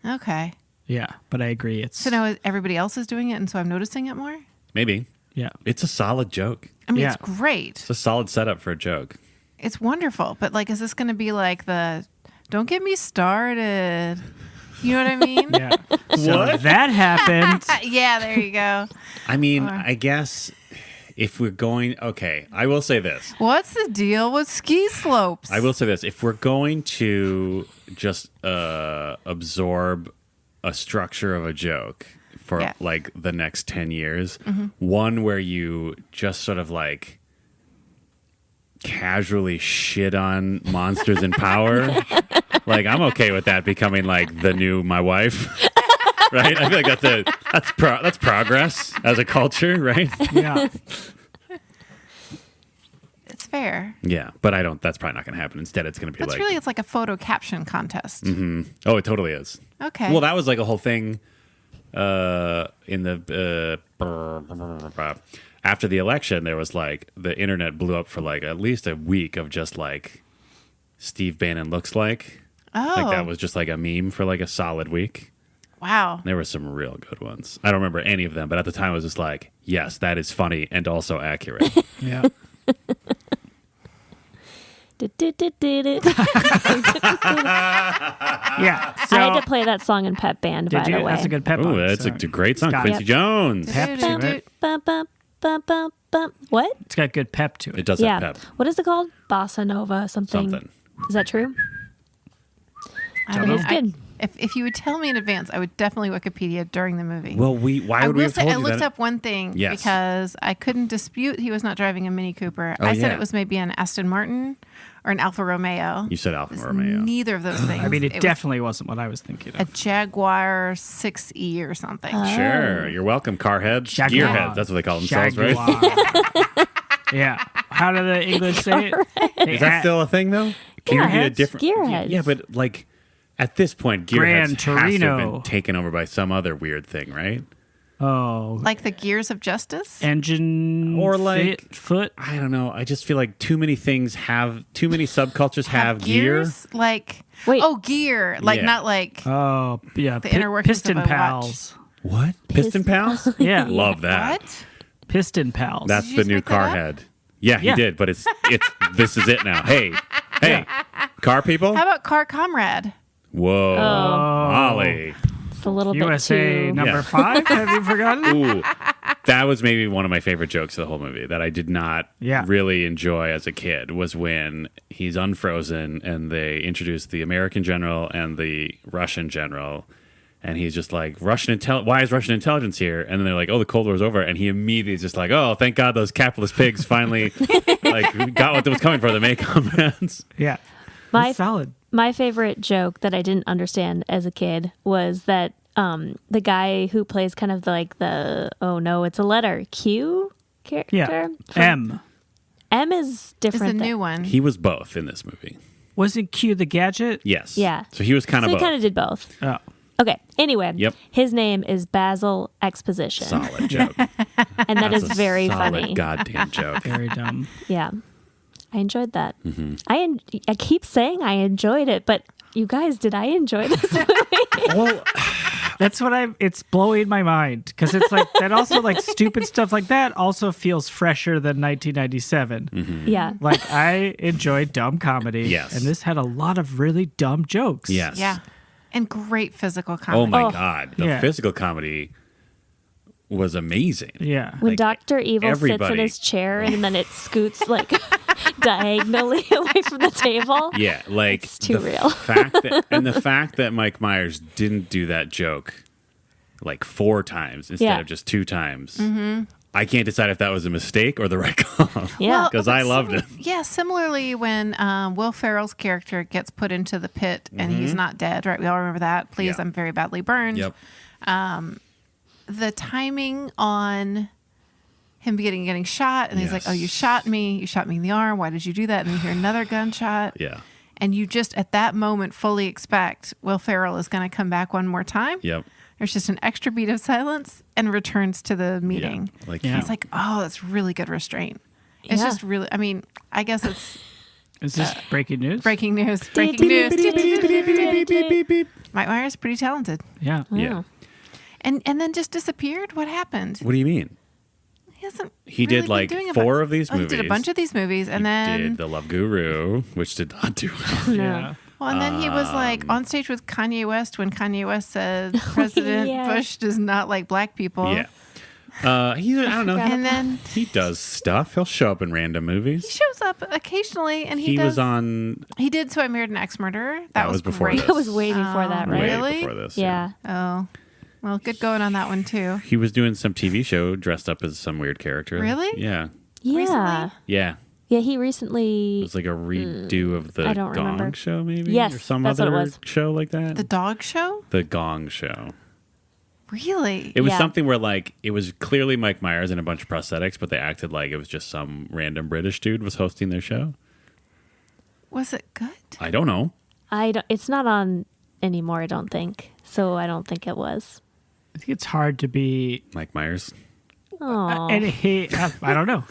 Okay. Yeah, but I agree. It's So now everybody else is doing it, and so I'm noticing it more? Maybe. yeah. It's a solid joke. I mean, Yeah. it's great. It's a solid setup for a joke. It's wonderful. But, like, is this going to be like the, don't get me started? You know what I mean? Yeah. So that happened. Yeah, there you go. I mean, I guess if we're going, okay, I will say this. What's the deal with ski slopes? I will say this. If we're going to just absorb a structure of a joke for like the next 10 years, one where you just sort of like casually shit on monsters in power, like I'm okay with that becoming like the new my wife. Right? I feel like that's progress as a culture, right? Yeah. It's fair. Yeah, but that's probably not going to happen. Instead, it's going to be It's like it's like a photo caption contest. oh, it totally is. Okay. Well, that was like a whole thing in the after the election. There was like the internet blew up for like at least a week of just like Steve Bannon looks like. Oh. Like that was just like a meme for like a solid week. Wow. There were some real good ones. I don't remember any of them, but at the time I was just like, yes, that is funny and also accurate. Yeah. Yeah. So, I had to play that song in Pep Band, by did you? the way. That's a good pep. Ooh, song. that's a great song. Scott. Quincy Yep. Jones. Pep to it. Bum, bum, bum, bum, bum. What? It's got good pep to It it. does Yeah. have pep. What is it called? Bossa Nova something. Something. Is that true? I It mean, is good. If you would tell me in advance, I would definitely Wikipedia during the movie. Well, why I would we will have say told I you looked that? up one thing Yes. because I couldn't dispute he was not driving a Mini Cooper. Oh, I said yeah. it was maybe an Aston Martin or an Alfa Romeo. You said Alfa It's Romeo. Neither of those things. I mean, it was definitely wasn't what I was thinking a of. Jaguar 6E or something. Sure. You're welcome, carheads. Jaguar. Gearheads. That's what they call themselves, right? Jaguar. Yeah. How do the English say it? Is that still a thing, though? Can you be a Gearheads. different? Gearheads. Yeah, but like at this point, Gran Gearheads has to have Torino. been taken over by some other weird thing, right? Oh, Like the Gears of Justice? engine Or like- foot. I don't know. I just feel like too many subcultures have gear. gears? Like, Wait. oh, gear. Like, Yeah. not like, Oh, yeah. The inner workings Piston of a watch. pals. What? Piston Pals? Yeah. Love that. what? Piston pals. That's Did you the just new make that car up? head. Yeah, he Yeah. did, but it's this is it now. Hey, car people. How about Car Comrade? Whoa, Oh. Molly. It's a little USA bit too. number Yeah. 5. Have you forgotten? Ooh, that was maybe one of my favorite jokes of the whole movie that I did not Yeah. really enjoy as a kid was when he's unfrozen and they introduce the American general and the Russian general. And he's just like, why is Russian intelligence here? And then they're like, oh, the Cold War's over. And he immediately is just like, oh, thank God those capitalist pigs finally like got what was coming for them, eh, comrades? Yeah. My- That's solid. My favorite joke that I didn't understand as a kid was that the guy who plays kind of like the oh no, it's a letter Q character. Yeah. from- M. is Is different. the new one. He was both in this movie. Wasn't Q the gadget? Yes. Yeah. So he was kind So of he both. kind of did both. Oh. Okay. Anyway, Yep. his name is Basil Exposition, Solid joke. and that is That's a very solid funny. goddamn joke. Very dumb. Yeah, I enjoyed that. Mm-hmm. I keep saying I enjoyed it, but you guys, did I enjoy this movie? Well, That's what it's blowing my mind because it's like that also like stupid stuff like that also feels fresher than 1997. Yeah. Like I enjoyed dumb comedy. Yes. And this had a lot of really dumb jokes. yes. Yeah. And great physical comedy. Oh my Oh. God. The Yeah. physical comedy was amazing. Yeah. When Like, Dr. Evil sits in everybody- his chair and then it scoots like diagonally away from the table. Yeah, like It's too the real. fact that Mike Myers didn't do that joke like 4 times instead Yeah. of just 2 times. I can't decide if that was a mistake or the right call. Yeah. because but I loved it. Yeah, similarly when Will Ferrell's character gets put into the pit and he's not dead, right? We all remember that. Please, Mm-hmm. Yeah. I'm very badly burned. The timing on him getting shot, and he's like, Yes. "Oh, you shot me in the arm. Why did you do that?" And then you hear another gunshot, Yeah. and you just at that moment fully expect Will Ferrell is going to come back one more time. Yep. There's just an extra beat of silence and returns to the meeting. Like Yeah. It's like, oh, that's really good restraint. It's Yeah. just really, I mean, I guess it's Is this breaking news? breaking news. Breaking news. Mike Myers, pretty talented. Yeah. Yeah. And then just disappeared? What happened? What do you mean? He hasn't He really did been like doing a 4 of these He movies. did a bunch of these movies, and He then did The Love Guru, which did not do well. Yeah. well, and then he was like on stage with Kanye West when Kanye West said President Yeah. Bush does not like black people. Yeah. I don't know. And then He does stuff. He'll show up in random he movies. shows up occasionally, and He does. was on He did So I Married an Ex-Murderer. That was before great. this. It was way before that, right? Really? way before this. Yeah. Oh, well, good going on that one too. He was doing some TV show dressed up as some weird character. Really? Yeah. Yeah. Recently? Yeah. Yeah, he It recently. was like a redo of the I don't Gong remember. Show, maybe? Yes, Or some that's what other it was. show like that. The dog show? The Gong Show. Really? It was Yeah. something where, like, it was clearly Mike Myers and a bunch of prosthetics, but they acted like it was just some random British dude was hosting their show. Was it good? I don't know. It's not on anymore, I don't think. So I don't think it was. I think it's hard to be Mike Myers. Oh. I don't know.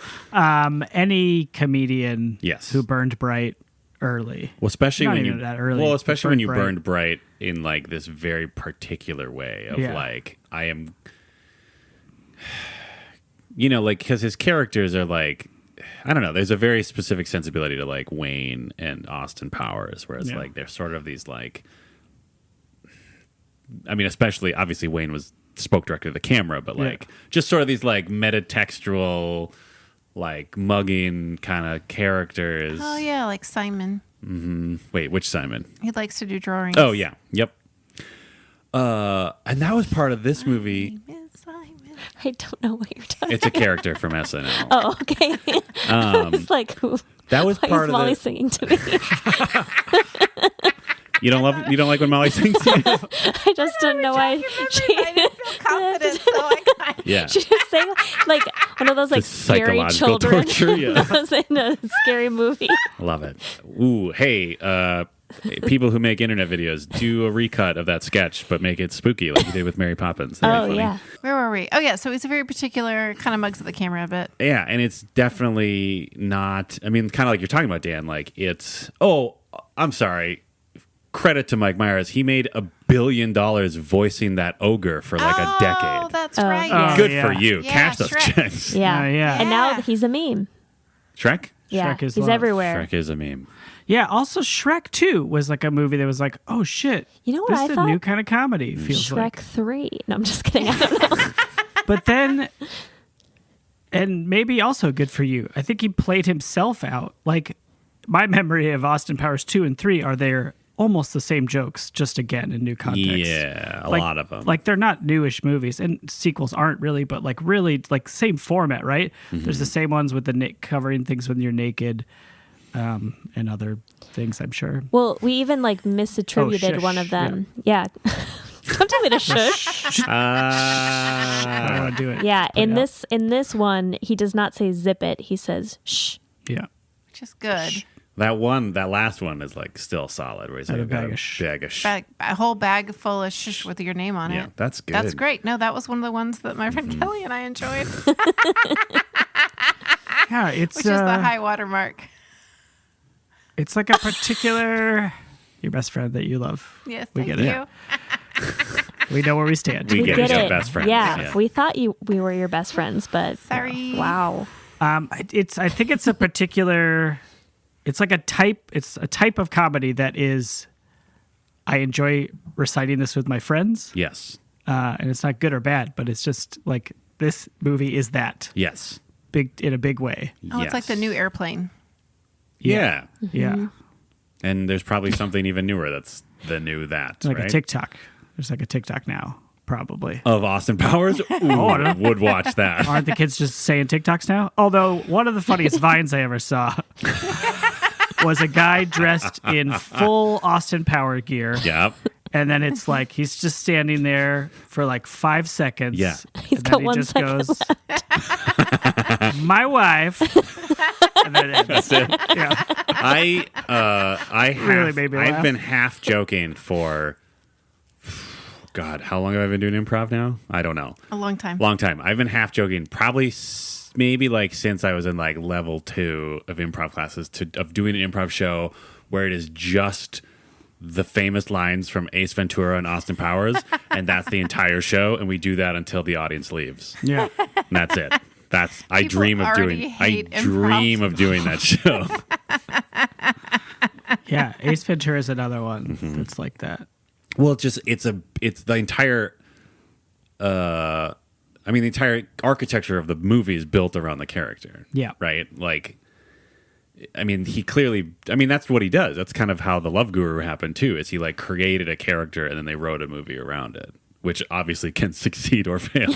Any comedian Yes. who burned bright early. Well, especially Not when even you that early. Well, especially when you Burned bright. burned bright in like this very particular way of Yeah. like I am, like because his characters are like I don't know. There's a very specific sensibility to like Wayne and Austin Powers, whereas Yeah. like they're sort of these like. I mean, especially obviously Wayne spoke directly to the camera, but Yeah. like just sort of these like metatextual, like mugging kind of characters. Oh yeah, like Simon. Wait, which Simon? He likes to do drawings. Oh yeah, yep. And that was part of this movie. Miss Simon. I don't know what you're talking It's a character from SNL. Oh, okay. I was like, who? That was Why part is of Molly the. singing to me? You don't like when Molly sings to you? I just didn't know why I didn't feel confident, so I kind of Yeah. she just sang like one of those like Just scary psychological children torture, yeah. that was in a scary movie. Love it. Ooh, hey, people who make internet videos, do a recut of that sketch, but make it spooky like you did with Mary Poppins. That'd be Oh funny. yeah. Where were we? Oh yeah, so it's a very particular kind of mugs at the camera a bit. Yeah, and it's definitely not. I mean, kind of like you're talking about, Dan. Like it's. Oh, I'm sorry. Credit to Mike Myers. He made $1 billion voicing that ogre for like a Oh, decade. that's Oh. right. Oh, Good yeah. for you. Yeah, Cash those Shrek. checks. Yeah. Yeah. And now Yeah. he's a meme. Shrek? Yeah. Shrek is He's love. everywhere. Shrek is a meme. Yeah, also Shrek 2 was like a movie that was like, oh shit. You know what this I is a thought? new kind of comedy, feels Shrek like. 3. No, I'm just kidding. I don't know. But then, and maybe also good for you, I think he played himself out. Like, my memory of Austin Powers 2 and 3 are they're almost the same jokes, just again in new context. Yeah, a Like- lot of them. Like, they're not newish movies, and sequels aren't really, but like really, like same format, right? Mm-hmm. There's the same ones with the covering things when you're naked, and other things, I'm sure. Well, we even like misattributed shush. one of them. Yeah. Don't tell me to shush. I don't want to do it. Yeah. But In this one, he does not say zip it. He says shh. Yeah. Which is good. that last one is like still solid. Where he's Had like, a got bag a of sh- bag of sh- A whole bag full of shush with your name on Yeah, it. that's good. That's great. No, that was one of the ones that my friend Kelly and I enjoyed, which Yeah, it's is the high water mark. it's like a particular your best friend that you love. Yes, we thank get you. it. We know where we stand. We get it. it. Best friends. Yeah. Yeah. We thought we were your best friends, but Sorry. wow. I think it's a particular. It's like a type. It's a type of comedy that is. I enjoy reciting this with my friends, Yes. and it's not good or bad, but it's just like this movie is that Yes. big in a big way. Oh, it's like the new Airplane. Yeah. Yeah, And there's probably something even newer that's the new that. it's like right? a TikTok. There's like a TikTok now, probably. Of Austin Powers? Ooh, would watch that. Aren't the kids just saying TikToks now? Although one of the funniest vines I ever saw was a guy dressed in full Austin Power gear. Yep. And then it's like he's just standing there for like 5 seconds. Yeah. He's and then got he 1 just second goes, my wife. And then it ends. That's it. Yeah. I Really made me I've laugh. been half joking for God, how long have I been doing improv now? I don't know. A long time. Long time. I've been half joking, probably maybe like since I was in like level 2 of improv classes of doing an improv show where it is just the famous lines from Ace Ventura and Austin Powers, and that's the entire show, and we do that until the audience leaves. Yeah. And that's it. I dream of doing that show. Yeah, Ace Ventura is another one that's like that. Well, it's the entire the entire architecture of the movie is built around the character. Yeah. Right? Like, I mean, that's what he does. That's kind of how The Love Guru happened too, is he like created a character and then they wrote a movie around it, which obviously can succeed or fail.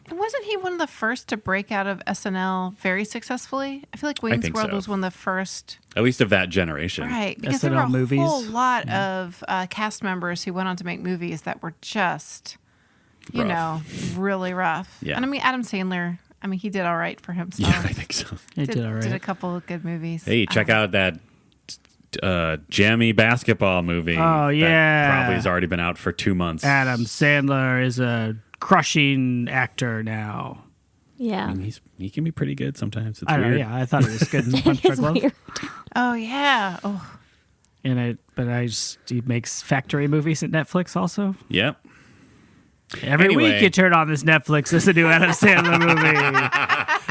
And wasn't he one of the first to break out of SNL very successfully? I feel like Wayne's World was one of the first. At least of that generation. Right. Because SNL there were a movies. whole lot of cast members who went on to make movies that were just, really rough. Yeah. And I mean, Adam Sandler, he did all right for himself. Yeah, I think so. It did all right. Did a couple of good movies. Hey, check out that jammy basketball movie. Oh, yeah. That probably has already been out for 2 months. Adam Sandler is a crushing actor now. Yeah. And he can be pretty good sometimes. It's I don't weird. know, yeah, I thought it was good in Punch It's Drunk Love. weird. Oh, yeah. Oh, He makes factory movies at Netflix also. Yep. Every Anyway. week you turn on this Netflix, there's a new Adam Sandler movie.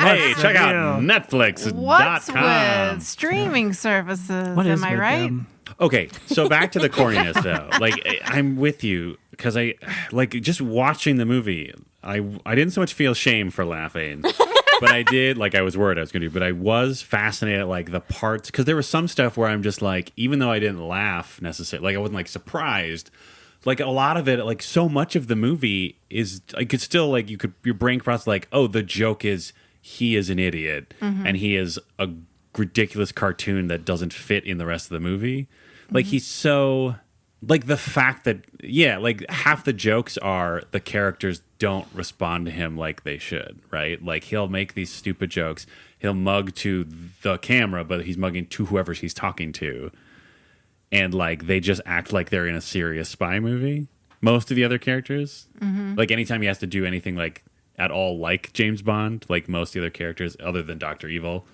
Hey, What's check the out deal? Netflix.com. what's with streaming services? What is Am I with right? them? Okay, so back to the corniness though. Like, I'm with you because I like just watching the movie. I didn't so much feel shame for laughing, but I did. Like, I was worried I was going to do, but I was fascinated like the parts, because there was some stuff where I'm just like, even though I didn't laugh necessarily, like I wasn't like surprised. Like a lot of it, like so much of the movie is, I could still like your brain process like, oh, the joke is he is an idiot and he is a ridiculous cartoon that doesn't fit in the rest of the movie. Like he's so, like the fact that, yeah, like half the jokes are the characters don't respond to him like they should, right? Like he'll make these stupid jokes. He'll mug to the camera, but he's mugging to whoever he's talking to. And like they just act like they're in a serious spy movie. Most of the other characters, like anytime he has to do anything like at all like James Bond, like most of the other characters, other than Dr. Evil,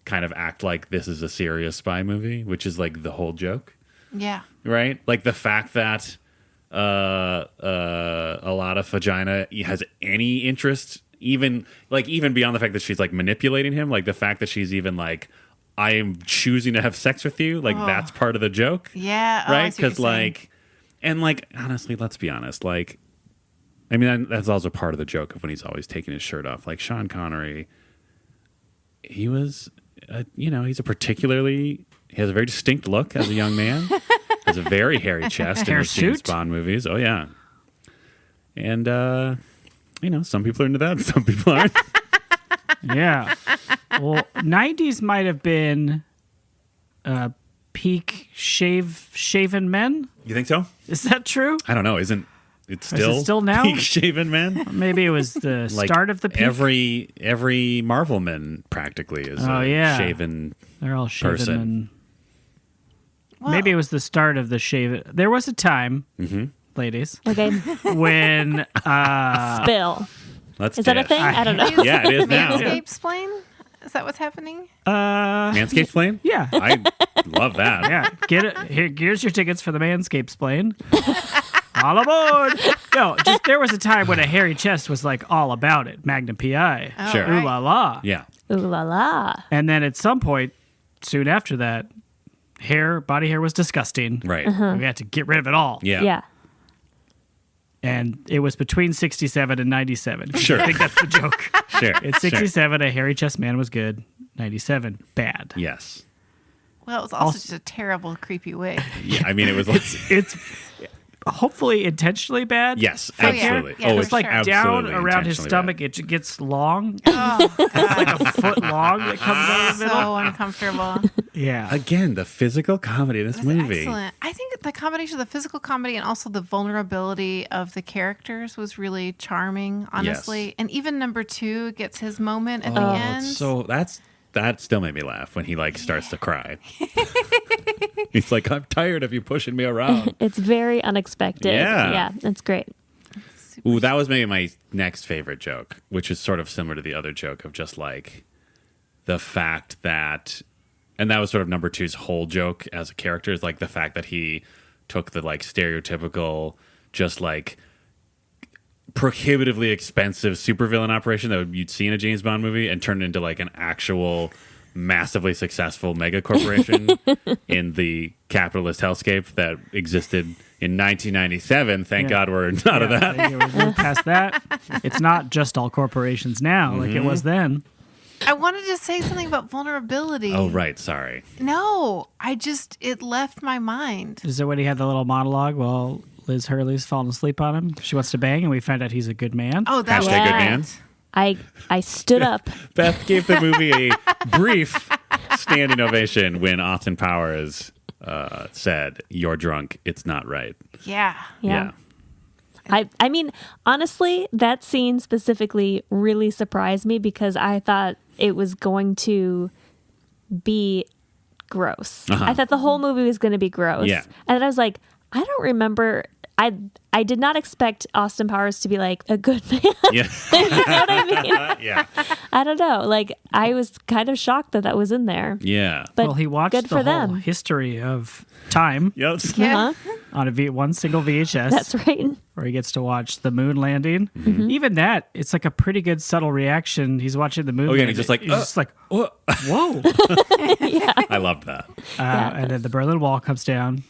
kind of act like this is a serious spy movie, which is like the whole joke, Yeah. right? Like the fact that a lot of vagina has any interest, even beyond the fact that she's like manipulating him, like the fact that she's even like, I am choosing to have sex with you, like that's part of the joke. Yeah. Oh, I Right? see what Because you're saying. like, and like, honestly, let's be honest. Like, I mean, that's also part of the joke of when he's always taking his shirt off. Like Sean Connery, he was, he has a very distinct look as a young man. Has a very hairy chest in his James Hirsute? Bond movies. Oh yeah. And, some people are into that, and some people aren't. Yeah. Well, 90s might have been peak shaven men. You think so? Is that true? I don't know. Isn't it still, still now? peak shaven men? Maybe it was the Like start of the peak. every Marvel man practically is shaven. They're all shaven person. men. Well, Maybe it was the start of the shaven. There was a time, ladies, Okay. when Spill. Let's Is that a get- thing? I don't know. Yeah, it is now. Manscaped plane? Is that what's happening? Manscaped plane? yeah. I love that. Yeah, get it. Here's your tickets for the Manscaped plane. All aboard! No, just there was a time when a hairy chest was like all about it. Magnum PI. Oh, Sure. Ooh right. la la. Yeah. Ooh la la. And then at some point, soon after that, body hair was disgusting. Right. We had to get rid of it all. Yeah. Yeah. And it was between 67 and 97. Sure. I think that's the joke. Sure. At 67, a hairy chest man was good. 97, bad. Yes. Well, it was also just a terrible, creepy wig. Yeah. I mean, it was like. It's hopefully intentionally bad. Yes, Oh, yeah. absolutely. Yeah, oh, for it's Like sure. down absolutely around his intentionally stomach, bad. it gets long. Oh, Like a foot long that comes out of the middle. so uncomfortable. Yeah. Again, the physical comedy in this movie. Excellent. I think the combination of the physical comedy and also the vulnerability of the characters was really charming, honestly. Yes. And even number 2 gets his moment at the Oh, end. so that still made me laugh when he like starts to cry. He's like, I'm tired of you pushing me around. It's very unexpected. Yeah. Yeah, it's great. Ooh, that was maybe my next favorite joke, which is sort of similar to the other joke of just like the fact that, and that was sort of number two's whole joke as a character, is like the fact that he took the like stereotypical, just like prohibitively expensive supervillain operation that you'd see in a James Bond movie and turned it into like an actual massively successful mega corporation in the capitalist hellscape that existed in 1997. Thank God we're out of that. We're moved past that. It's not just all corporations now like it was then. I wanted to say something about vulnerability. Oh, right. Sorry. No, it left my mind. Is it when he had the little monologue while Liz Hurley's falling asleep on him? She wants to bang, and we find out he's a good man. Oh, that's Hashtag good man. I stood up. Beth gave the movie a brief standing ovation when Austin Powers said, "You're drunk. It's not right." Yeah. Yeah. I mean, honestly, that scene specifically really surprised me because I thought it was going to be gross. I thought the whole movie was going to be gross. Yeah. And then I was like, I don't remember. I did not expect Austin Powers to be like a good man. Yeah. You know what I mean? Yeah. I don't know. Like, I was kind of shocked that was in there. Yeah. But Well, he watched good the for whole them. history of time Yep. Yeah. on one single VHS. That's right. Where he gets to watch the moon landing. Even that, it's like a pretty good subtle reaction. He's watching the moon. Oh, yeah, and landing. he's just like, he's just like, Oh, whoa. I loved that. And then the Berlin Wall comes down.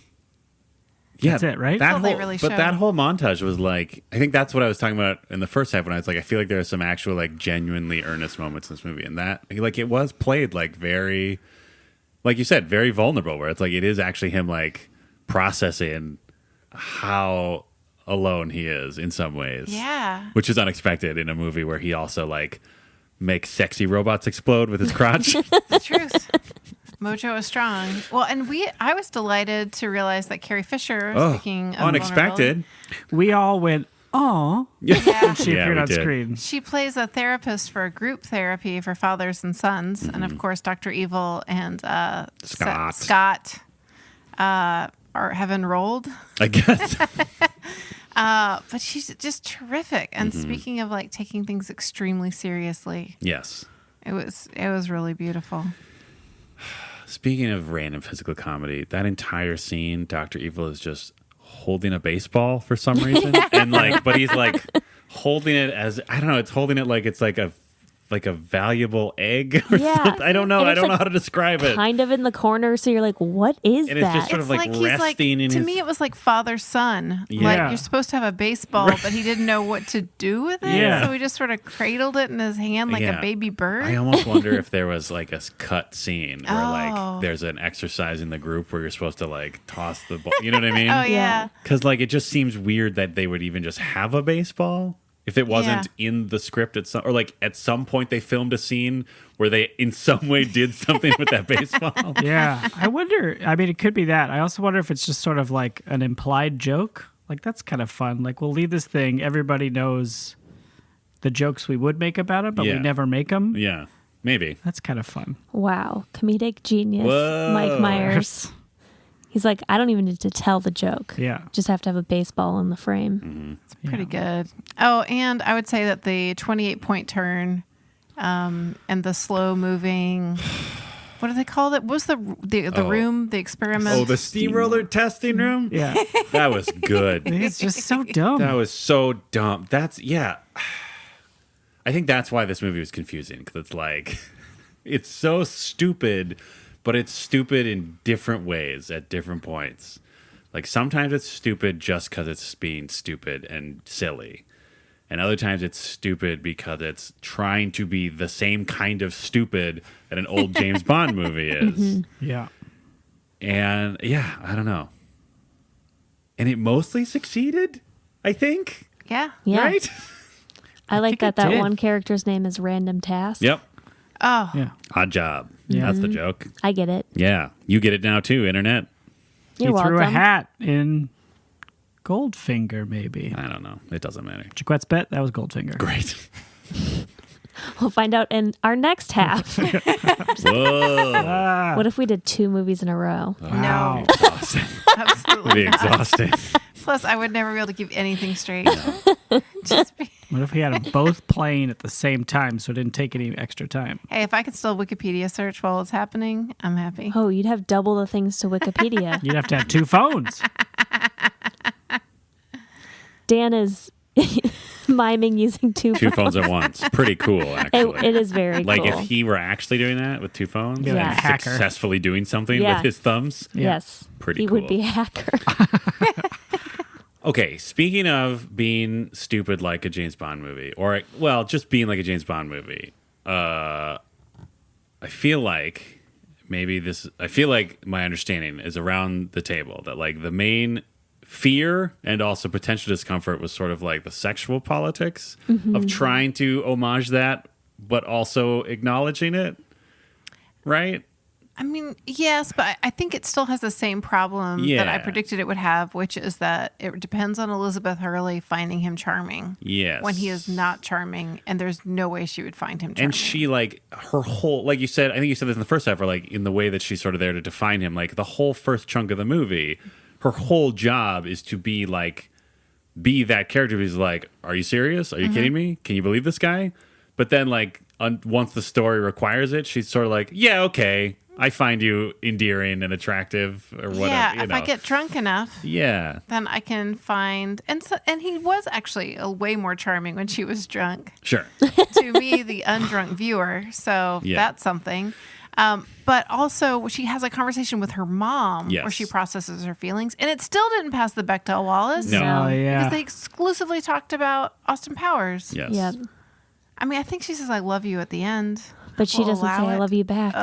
Yeah, That's it, right? That That's all they whole, really but showed. that whole montage was like, I think that's what I was talking about in the first half when I was like, I feel like there are some actual like genuinely earnest moments in this movie, and that like it was played like very, like you said, very vulnerable, where it's like it is actually him like processing how alone he is in some ways, Yeah. which is unexpected in a movie where he also like makes sexy robots explode with his crotch. The truth. Mojo is strong. Well, and I was delighted to realize that Carrie Fisher, speaking of Unexpected. We all went, oh. Yeah. She Yeah, appeared we on did. screen. She plays a therapist for group therapy for fathers and sons, and of course, Dr. Evil and Scott are have enrolled. I guess. But she's just terrific. And speaking of like taking things extremely seriously, Yes. it was really beautiful. Speaking of random physical comedy, that entire scene, Dr. Evil is just holding a baseball for some reason. And like, but he's like holding it as, I don't know, it's holding it like it's like a valuable egg or Yeah. something. I don't know. And I it's, don't know like, how to describe it. Kind of in the corner, so you're like, what is And it's that? just sort of like he's resting in to his... me, it was like father-son. Yeah. Like you're supposed to have a baseball, but he didn't know what to do with it. Yeah. So he just sort of cradled it in his hand like Yeah. a baby bird. I almost wonder if there was like a cut scene where Oh. like there's an exercise in the group where you're supposed to like toss the ball. You know what I mean? Oh, yeah. Yeah. Because like it just seems weird that they would even just have a baseball if it wasn't in the script at some, or like at some point they filmed a scene where they in some way did something with that baseball. Yeah. I wonder, I mean, it could be that. I also wonder if it's just sort of like an implied joke. Like, that's kind of fun. Like, we'll leave this thing. Everybody knows the jokes we would make about it, but Yeah. we never make them. Yeah, maybe. That's kind of fun. Wow. Comedic genius. Whoa. Mike Myers. He's like, I don't even need to tell the joke. Yeah. Just have to have a baseball in the frame. Pretty good. Oh, and I would say that the 28-point turn and the slow moving, what do they call it? What was the room, the experiment? Oh, the steamroller testing room? Yeah. That was good. It's just so dumb. That was so dumb. That's, yeah. I think that's why this movie was confusing, because it's like, it's so stupid, but it's stupid in different ways at different points. Like, sometimes it's stupid just because it's being stupid and silly. And other times it's stupid because it's trying to be the same kind of stupid that an old James Bond movie is. Yeah. And, yeah, I don't know. And it mostly succeeded, I think. Yeah. Yeah. Right? I like think that it did. one character's name is Random Task. Yep. Oh, Yeah. Odd job. Yeah. That's the joke. I get it. Yeah. You get it now, too, Internet. You're he welcome. threw a hat in Goldfinger, maybe. I don't know. It doesn't matter. Jaquette's bet, that was Goldfinger. Great. We'll find out in our next half. Whoa. What if we did 2 movies in a row? Wow. no. Absolutely. It'd be not. exhausting. Plus, I would never be able to keep anything straight. Just be, What if we had them both playing at the same time so it didn't take any extra time? hey, if I could still Wikipedia search while it's happening, I'm happy. Oh, you'd have double the things to Wikipedia. You'd have to have 2 phones. Dan is miming using two Two phones. phones at once. Pretty cool, actually. It is very like cool. if he were actually doing that with 2 phones Yeah, like a and hacker. successfully doing something Yeah. with his thumbs. Yes. Pretty he cool. would be a hacker. Okay, speaking of being stupid like a James Bond movie, or, well, just being like a James Bond movie, I feel like my understanding is around the table that, like, the main fear and also potential discomfort was sort of like the sexual politics of trying to homage that, but also acknowledging it, right? I mean, yes, but I think it still has the same problem that I Yeah. predicted it would have, which is that it depends on Elizabeth Hurley finding him charming. Yes. When he is not charming, and there's no way she would find him charming. And she, like, her whole, like you said, I think you said this in the first half, or like in the way that she's sort of there to define him, like the whole first chunk of the movie, her whole job is to be that character who's like, are you serious? Are you kidding me? Can you believe this guy? But then, like, once the story requires it, she's sort of like, yeah, okay, I find you endearing and attractive or whatever. yeah, you if know. I get drunk enough, Yeah, then I can find and he was actually way more charming when she was drunk sure. to me, the undrunk viewer. So Yeah. that's something. But also, she has a conversation with her mom Yes. where she processes her feelings, and it still didn't pass the Bechdel Wallace. No. Oh, yeah. Because they exclusively talked about Austin Powers. Yes. Yeah. I mean, I think she says "I love you" at the end, But she We'll doesn't say allow I it. love you back.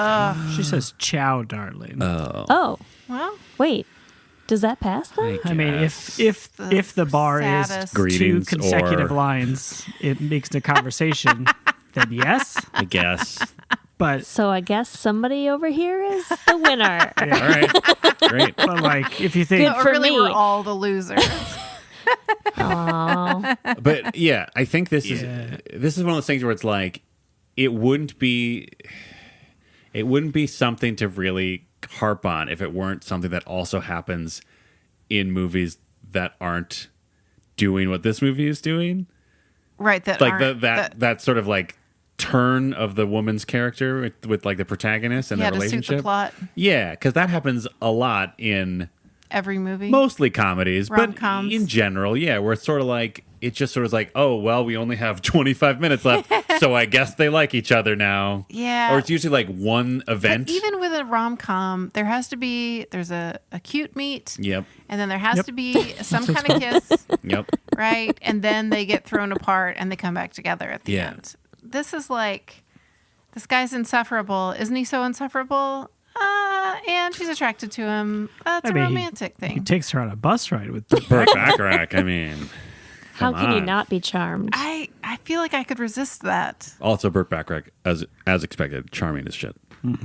She says, ciao, darling. Oh, Well, wait. Does that pass then? I mean, guess. if the bar saddest. is Greetings 2 consecutive or- lines, it makes the conversation, then yes. I guess. But So I guess somebody over here is the winner. All right. Great. but like, if you think Good for really, me. we're all the losers. Aw. But yeah, I think this Yeah. is one of those things where it's like it wouldn't be something to really harp on if it weren't something that also happens in movies that aren't doing what this movie is doing. Right. That Like aren't- that sort of like turn of the woman's character with like the protagonist and yeah, their to suit relationship. the plot. Yeah, because that happens a lot in Every movie. mostly comedies, but Rom-coms. in general, yeah, where it's sort of like it just sort of like, oh well, we only have 25 minutes left, so I guess they like each other now. Yeah. Or it's usually like one event. But even with a rom-com, there's a cute meet. Yep. And then there has Yep. to be some kind of kiss, Yep. right? And then they get thrown apart and they come back together at the Yeah. end. This is like, this guy's insufferable. Isn't he so insufferable? And she's attracted to him. It's I a mean, romantic he thing. takes her on a bus ride with Burt Bacharach, I mean. How Come can you on. not be charmed? I feel like I could resist that. Also, Burt Bacharach, as expected, charming as shit.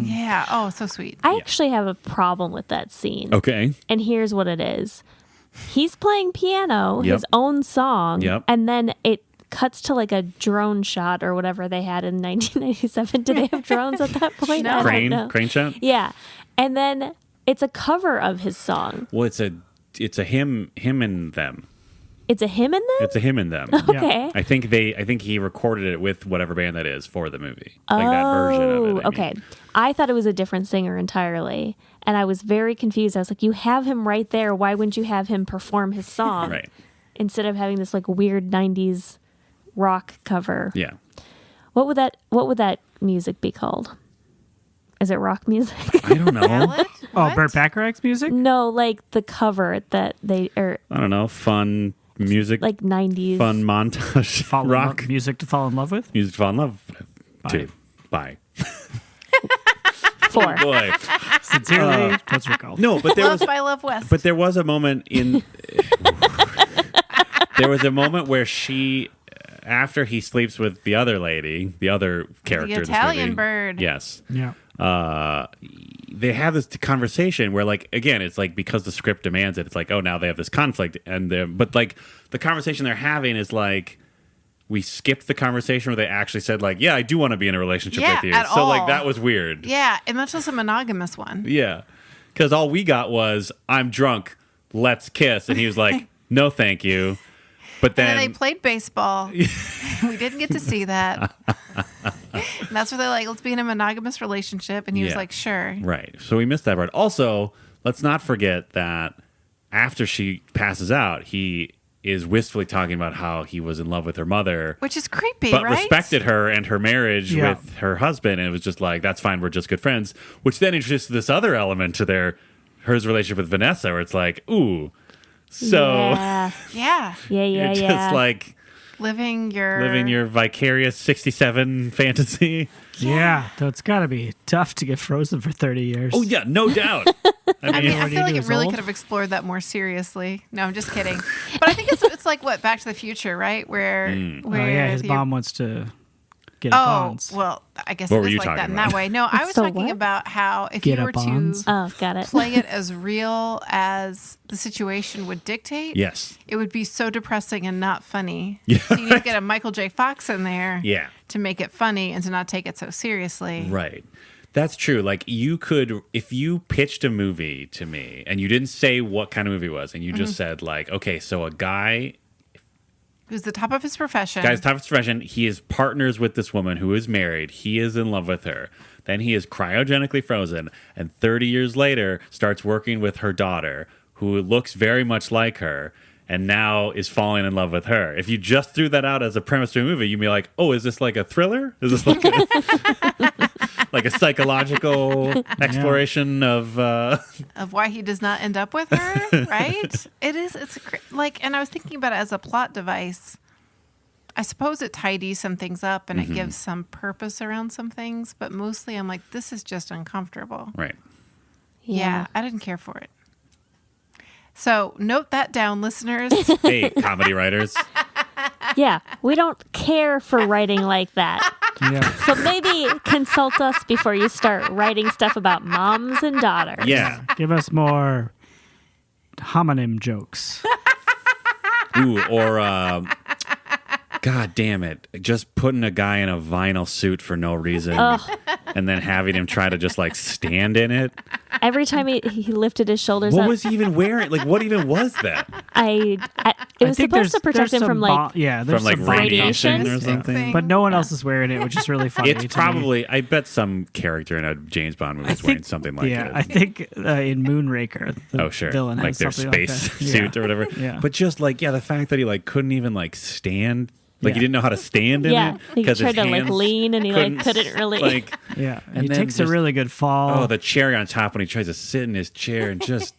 Yeah. Oh, so sweet. I actually have a problem with that scene. Okay. And here's what it is. He's playing piano, Yep. his own song, Yep. and then it cuts to like a drone shot or whatever they had in 1997. Did they have drones at that point? No. I don't know. Crane shot? Yeah. And then it's a cover of his song. Well, it's a him and them. It's a him in them? It's a him and them. Okay. I think he recorded it with whatever band that is for the movie. Like that version of it. I Okay. mean. I thought it was a different singer entirely. And I was very confused. I was like, you have him right there. Why wouldn't you have him perform his song? Right. Instead of having this like weird 90s rock cover. Yeah. What would that music be called? Is it rock music? I don't know. Ballad? oh, What? Burt Bacharach's music. No, like the cover that they are I don't know. Fun music. like 90s. Fun montage. Fall in rock. love- music to fall in love with. Music to fall in love to. Bye. 4. Boy. Sincerely, that's recalled. No, but there Love was by Love West. but there was a moment in there was a moment where she after he sleeps with the other lady, the other character in this Italian movie, bird. Yes. Yeah. They have this conversation where, like, again, it's like because the script demands it. It's like, oh, now they have this conflict, but like the conversation they're having is like we skipped the conversation where they actually said like, yeah, I do want to be in a relationship Yeah, with you. at So like all. that was weird. Yeah, and much less a monogamous one. Yeah, because all we got was I'm drunk, let's kiss, and he was like, no, thank you. But then they played baseball. We didn't get to see that. And that's where they're like, let's be in a monogamous relationship. And he was like, sure. Right. So we missed that part. Also, let's not forget that after she passes out, he is wistfully talking about how he was in love with her mother. Which is creepy, but right? respected her and her marriage with her husband. And it was just like, that's fine, we're just good friends. Which then introduced this other element to her relationship with Vanessa, where it's like, ooh. So Yeah. you're just like living your vicarious 67 fantasy. Yeah, so it's got to be tough to get frozen for 30 years. Oh, yeah, no doubt. I mean, I feel like it really old? could have explored that more seriously. No, I'm just kidding. But I think it's like what Back to the Future, right? Where his mom wants to get a bonds. Well, I guess What it were is you like that talking in about? that way. No, I was So talking what? about how if Get you a were bonds? to Oh, got it. play it as real as the situation would dictate, Yes. it would be so depressing and not funny. Yeah. So you need to get a Michael J. Fox in there Yeah. to make it funny and to not take it so seriously. Right. That's true. Like, you could, if you pitched a movie to me and you didn't say what kind of movie it was, and you just said, like, okay, so a guy, Who's the top of his profession. guy's top of his profession, he is partners with this woman who is married, he is in love with her, then he is cryogenically frozen, and 30 years later starts working with her daughter, who looks very much like her, and now is falling in love with her. If you just threw that out as a premise to a movie, you'd be like, oh, is this like a thriller? Is this like like a psychological exploration of why he does not end up with her, right? It's like, and I was thinking about it as a plot device. I suppose it tidies some things up and it gives some purpose around some things, but mostly I'm like, this is just uncomfortable. right. Yeah, I didn't care for it. So note that down, listeners. Hey, comedy writers. Yeah, we don't care for writing like that. Yeah. So maybe consult us before you start writing stuff about moms and daughters. Yeah. Give us more homonym jokes. Ooh, or God damn it. Just putting a guy in a vinyl suit for no reason and then having him try to just like stand in it. Every time he lifted his shoulders What up, was he even wearing? Like, what even was that? it was supposed to protect him from like there's From like some radiation or radiation? something? But no one else is wearing it, which is really funny. It's to probably, I bet some character in a James Bond movie is wearing something like it. I think in Moonraker, the Oh, sure. villain Like has their something space like that. suit or whatever. Yeah. But just like, the fact that he like couldn't even like stand. Like, Yeah. he didn't know how to stand in yeah, it. he 'cause tried his to like hands lean and he like couldn't really. Like, Yeah, And he then takes a just- really good fall. oh, the cherry on top when he tries to sit in his chair and just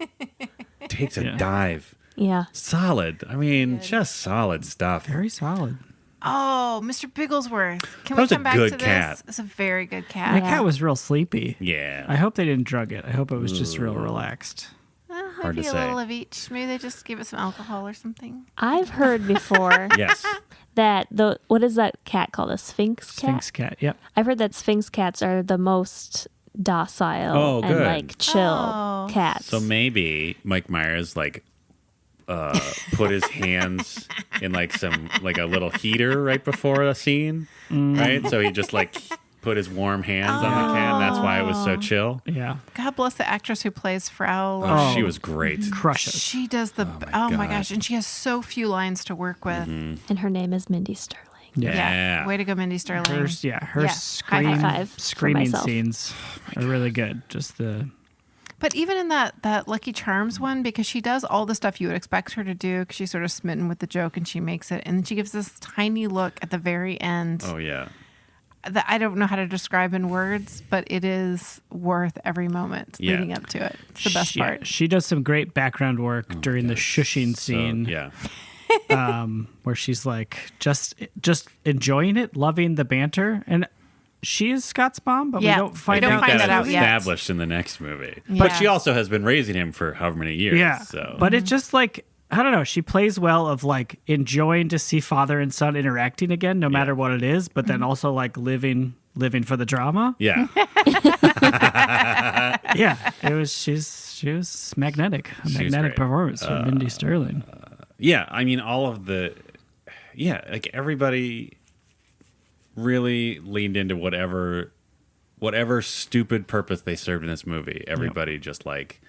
takes a Yeah. dive. Yeah, Solid. I mean, just solid stuff. Very solid. Oh, Mr. Bigglesworth. Can That we was a come back good to cat. this? It's a very good That cat. cat was real sleepy. Yeah. I hope they didn't drug it. I hope it was just real relaxed. Hard Maybe to a say. little of each. Maybe they just give it some alcohol or something. I've heard before Yes. that what is that cat called? A Sphinx cat. Sphinx cat. Yep. I've heard that Sphinx cats are the most docile Oh, and good. like chill cats. So maybe Mike Myers like put his hands in like a little heater right before a scene, right? So he just like put his warm hands on the cat, and that's why it was so chill. Yeah. God bless the actress who plays Frau. Oh, she was great. Crushes. She does the. Oh, my God. gosh. And she has so few lines to work with. and her name is Mindy Sterling. Yeah. Way to go, Mindy Sterling. Her Yeah. scream, High five for screaming myself. scenes are really good. Just the But even in that Lucky Charms one, because she does all the stuff you would expect her to do, because she's sort of smitten with the joke and she makes it. And then she gives this tiny look at the very end Oh yeah. that I don't know how to describe in words, but it is worth every moment Yeah. leading up to it. It's the best part. She does some great background work during the shushing So, scene. yeah. Where she's like just enjoying it, loving the banter, and she is Scott's mom, but Yeah. we don't We find don't out. find that that out is yet. established in the next movie. Yeah. But she also has been raising him for however many years. Yeah, So. but it just like I don't know. She plays well of like enjoying to see father and son interacting again, no matter what it is, but then also like living for the drama. yeah. Yeah, it was. She was magnetic. A She was magnetic great. performance from Mindy Sterling. Yeah, I mean, all of the, like everybody really leaned into whatever stupid purpose they served in this movie. Everybody just like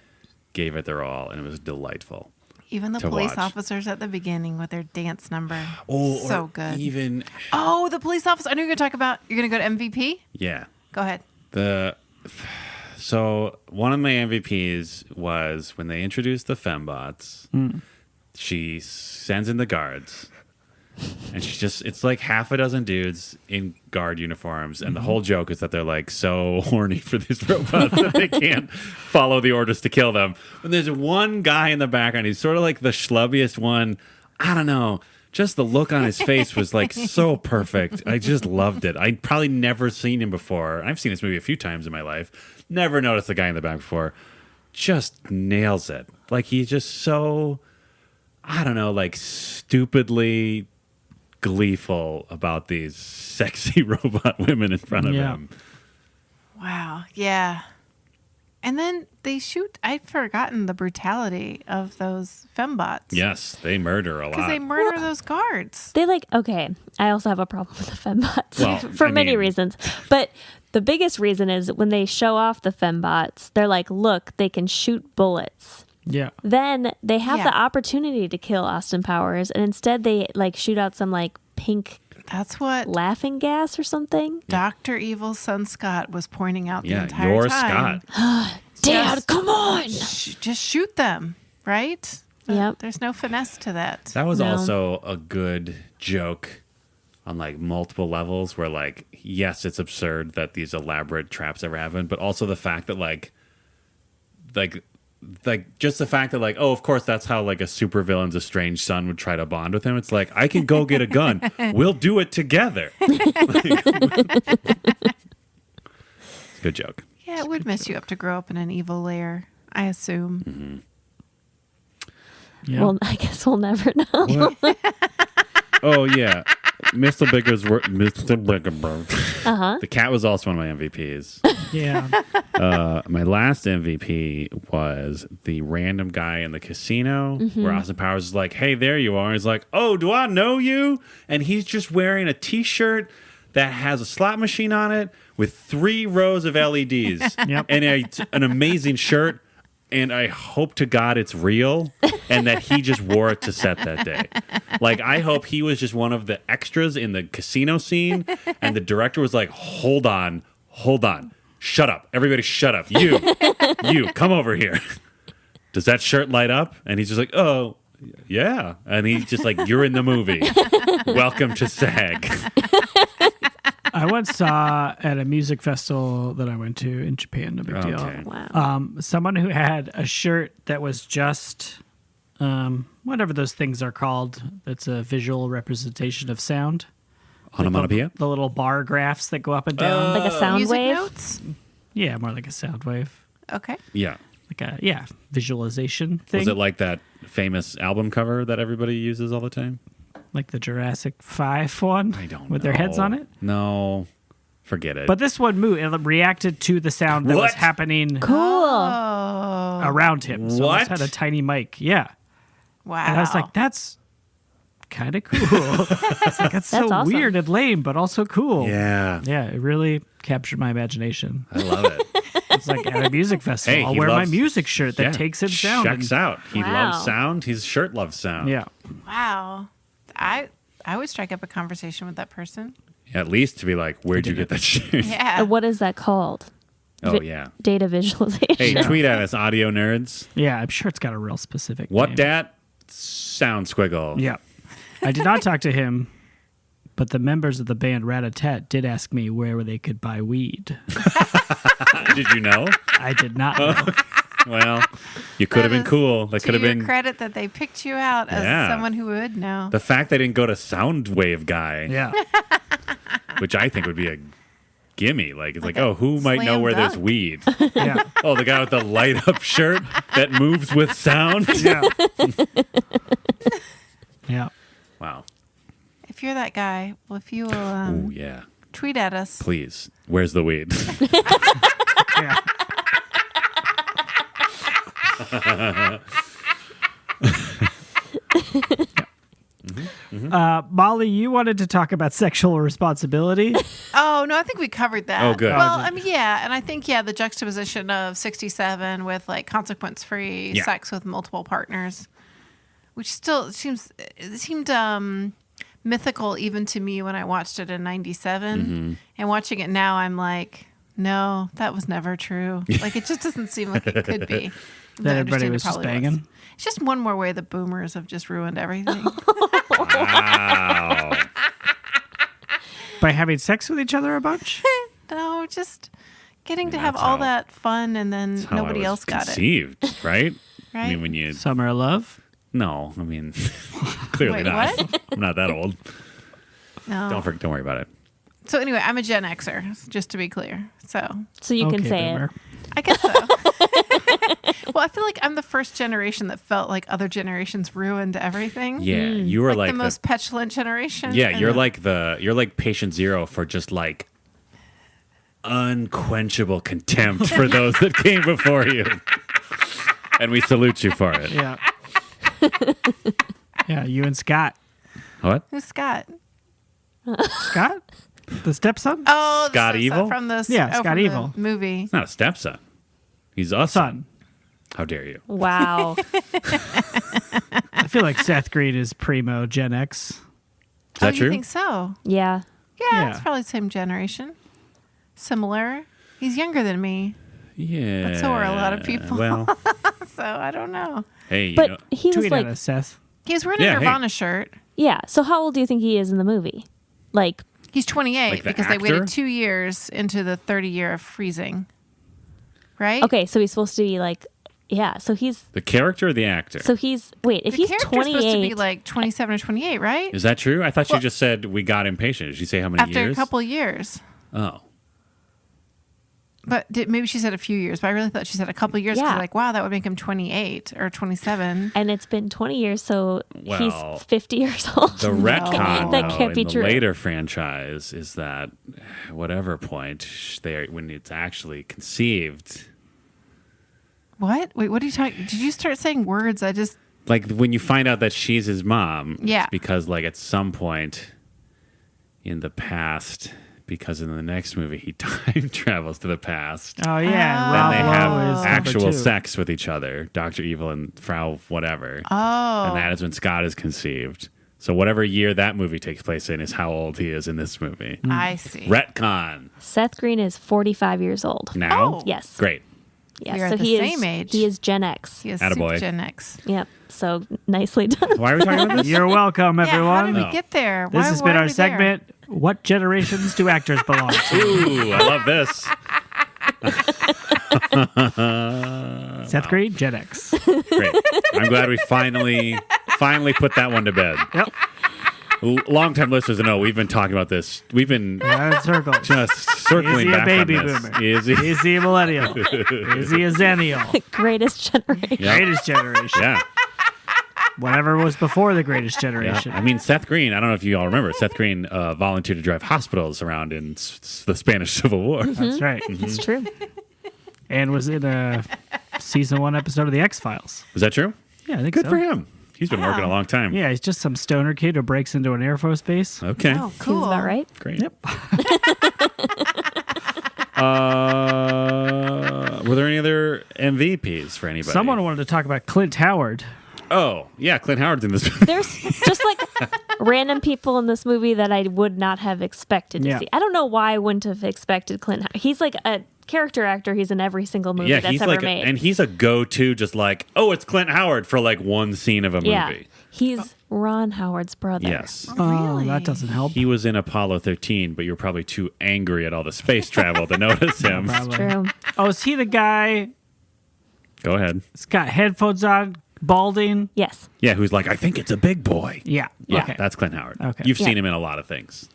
gave it their all, and it was delightful. Even the to police watch. officers at the beginning with their dance number. Oh, so or good. Even Oh, the police officer. I know you're going to talk about, you're going to go to MVP? yeah. Go ahead. So one of my MVPs was when they introduced the fembots. She sends in the guards, and it's like half a dozen dudes in guard uniforms, and the whole joke is that they're like so horny for these robots that they can't follow the orders to kill them. And there's one guy in the background. He's sort of like the schlubbiest one. I don't know. Just the look on his face was like so perfect. I just loved it. I'd probably never seen him before. I've seen this movie a few times in my life. Never noticed the guy in the back before. Just nails it. Like he's just so, I don't know, like stupidly gleeful about these sexy robot women in front of him. Wow. Yeah. And then they shoot. I'd forgotten the brutality of those fembots. Yes, they murder a lot. Because they murder those guards. They okay, I also have a problem with the fembots Well, for many reasons. But the biggest reason is when they show off the fembots, they're like, look, they can shoot bullets. Yeah. Then they have Yeah. the opportunity to kill Austin Powers, and instead they shoot out some pink That's what laughing gas or something. Dr. Evil's son Scott was pointing out the Yeah, entire you're time. Scott. Dad, Just- come on! Just shoot them, right? Yep. There's no finesse to that. That was No. also a good joke on multiple levels where yes, it's absurd that these elaborate traps ever happen, but also the fact that just the fact that oh, of course that's how a supervillain's estranged son would try to bond with him. It's like, I can go get a gun. We'll do it together. Good joke. Yeah, it would mess you up to grow up in an evil lair, I assume. Yeah. Well, I guess we'll never know. Oh yeah, Mr. Biggerberg. The cat was also one of my MVPs. Yeah. My last MVP was the random guy in the casino where Austin Powers is like, "Hey, there you are." He's like, "Oh, do I know you?" And he's just wearing a T-shirt that has a slot machine on it with 3 rows of LEDs Yep. and an amazing shirt. And I hope to God it's real and that he just wore it to set that day. I hope he was just one of the extras in the casino scene and the director was like, hold on. Shut up. Everybody shut up. You, come over here. Does that shirt light up? And he's just like, oh, yeah. And he's just like, you're in the movie. Welcome to SAG. I once saw at a music festival that I went to in Japan, no big deal. Okay. Wow. Someone who had a shirt that was just whatever those things are called. That's a visual representation of sound. Onomatopoeia? The little bar graphs that go up and down. Like a sound Music wave. notes? Yeah, more like a sound wave. Okay. Yeah. Like a visualization thing. Was it like that famous album cover that everybody uses all the time? Like the Jurassic 5 one? I don't know. With their heads on it? No. Forget it. But this one moved. It reacted to the sound that was What? happening Cool. Oh, around him. So What? it had a tiny mic. Yeah. wow. And I was like, that's kind of cool. It's like, that's so awesome. weird and lame, but also cool. yeah. Yeah, it really captured my imagination. I love it. It's like at a music festival. Hey, I'll he wear my loves- music shirt that Yeah. takes in sound. Checks out. He Wow. loves sound. His shirt loves sound. Yeah. Wow. I would strike up a conversation with that person. At least to be like, where'd you get that shirt? Yeah. And what is that called? Oh, yeah. Data visualization. Hey, tweet at us, audio nerds. Yeah, I'm sure it's got a real specific What name. dat? Sound squiggle. Yeah. I did not talk to him, but the members of the band Rat-a-Tat did ask me where they could buy weed. Did you know? I did not know. Well, you could have been cool. That To could have your been credit that they picked you out as Yeah. someone who would know. the fact they didn't go to Soundwave guy, Yeah. which I think would be a gimme. It's like, oh, who might know slam where there's dunk. weed? Yeah. Oh, the guy with the light up shirt that moves with sound. Yeah. Yeah. Wow. If you're that guy, well, if you will Oh yeah. tweet at us. Please, where's the weed? Yeah. Molly, you wanted to talk about sexual responsibility. Oh, no, I think we covered that. Oh, good. Well, I mean, yeah. And I think, the juxtaposition of 67 with consequence free Yeah. sex with multiple partners. which still seemed mythical even to me when I watched it in '97. And watching it now, I'm like, no, that was never true. Like, it just doesn't seem like it could be. That everybody was just banging. It's just one more way the boomers have just ruined everything. Wow. By having sex with each other a bunch? No, just getting to that's have all how- that fun and then That's how nobody I was else got it. conceived, right? Right? I mean, when you Summer of Love? no, I mean, clearly Wait, not. what? I'm not that old. No. Don't worry about it. So anyway, I'm a Gen Xer, just to be clear. So So you can say boomer. it. I guess so. Well, I feel like I'm the first generation that felt like other generations ruined everything. Yeah, you were Like like the most petulant generation. yeah, And you're like patient zero for just like unquenchable contempt for those that came before you. And we salute you for it. Yeah. Yeah, you and Scott. What? Who's Scott? Scott? The stepson? Oh, Scott the Evil? from the Yeah, Scott from the Evil. movie. It's not a stepson. He's a son. Son. How dare you? Wow. I feel like Seth Green is primo Gen X. Is that You true? think so? Yeah. Yeah, Yeah. it's probably the same generation. Similar. He's younger than me, Yeah. but so are a lot of people. Well, so I don't know. hey, you But know, he was Tweet like, at us, Seth. He was wearing Yeah, a hey. Nirvana shirt. yeah. So how old do you think he is in the movie? Like, He's 28 Like the because they actor? waited 2 years into the 30 year of freezing. Right? okay, so he's supposed to be like, yeah. So he's, the character or the actor? wait, if The he's character's 28, supposed to be like 27 or 28, right? Is that true? I thought you Well- just said we got impatient. Did she say how many After years? a couple of years. Oh. But maybe she said a few years, but I really thought she said a couple of years. 'Cause Yeah. like, wow, that would make him 28 or 27. and it's been 20 years, so Well, he's 50 years old. The retcon That though, can't be in the true. later franchise is that whatever point when it's actually conceived, What? Wait, what are you talking? Did you start saying words? I just. like when you find out that she's his mom, Yeah. it's because like at some point in the past, because in the next movie he time travels to the past. Oh, yeah. Oh. Then Rob they Lowe have is actual number 2. sex with each other, Dr. Evil and Frau whatever. Oh. And that is when Scott is conceived. So whatever year that movie takes place in is how old he is in this movie. I see. Retcon. Seth Green is 45 years old. Now? Oh. Yes. Great. Yes. We are so the he same is, age. He is Gen X. He is Attaboy. Super Gen X. Yep. So nicely done. Why are we talking about this? You're welcome, Yeah, how everyone. did we get there? This Why- has why been are our we there? segment. What generations do actors belong to? Ooh, I love this. Seth Green, Gen X. Great. I'm glad we finally put that one to bed. Yep. Long-time listeners know we've been talking about this. We've been Circle. just circling Is he a back baby on this. boomer? Is he? Is he a millennial? Is he a zennial? Greatest generation. Yeah. Greatest generation. Yeah. Whatever was before the greatest Yeah. generation. I mean, Seth Green, I don't know if you all remember, Seth Green volunteered to drive hospitals around in the Spanish Civil War. That's right. It's true. And was in a season 1 episode of The X-Files. Is that true? Yeah, I think Good so. for him. He's been working a long time. Yeah, he's just some stoner kid who breaks into an Air Force base. Okay. Oh, cool. Seems about right. Great. Yep. Were there any other MVPs for anybody? Someone wanted to talk about Clint Howard. Oh, yeah, Clint Howard's in this movie. There's just like random people in this movie that I would not have expected to Yeah. see. I don't know why I wouldn't have expected Clint. He's like a character actor. He's in every single movie Yeah, that's he's ever like, made. and he's a go-to, just like, oh, it's Clint Howard for like one scene of a yeah, movie. he's Ron Howard's brother. Yes. Oh, Really? that doesn't help. He was in Apollo 13, but you were probably too angry at all the space travel to notice him. Probably. True. Oh, is he the guy Go ahead. that's got headphones on, balding? Yes. Yeah, who's like, I think it's a big boy. Yeah. Yeah, Okay. that's Clint Howard. Okay. You've Yeah. seen him in a lot of things.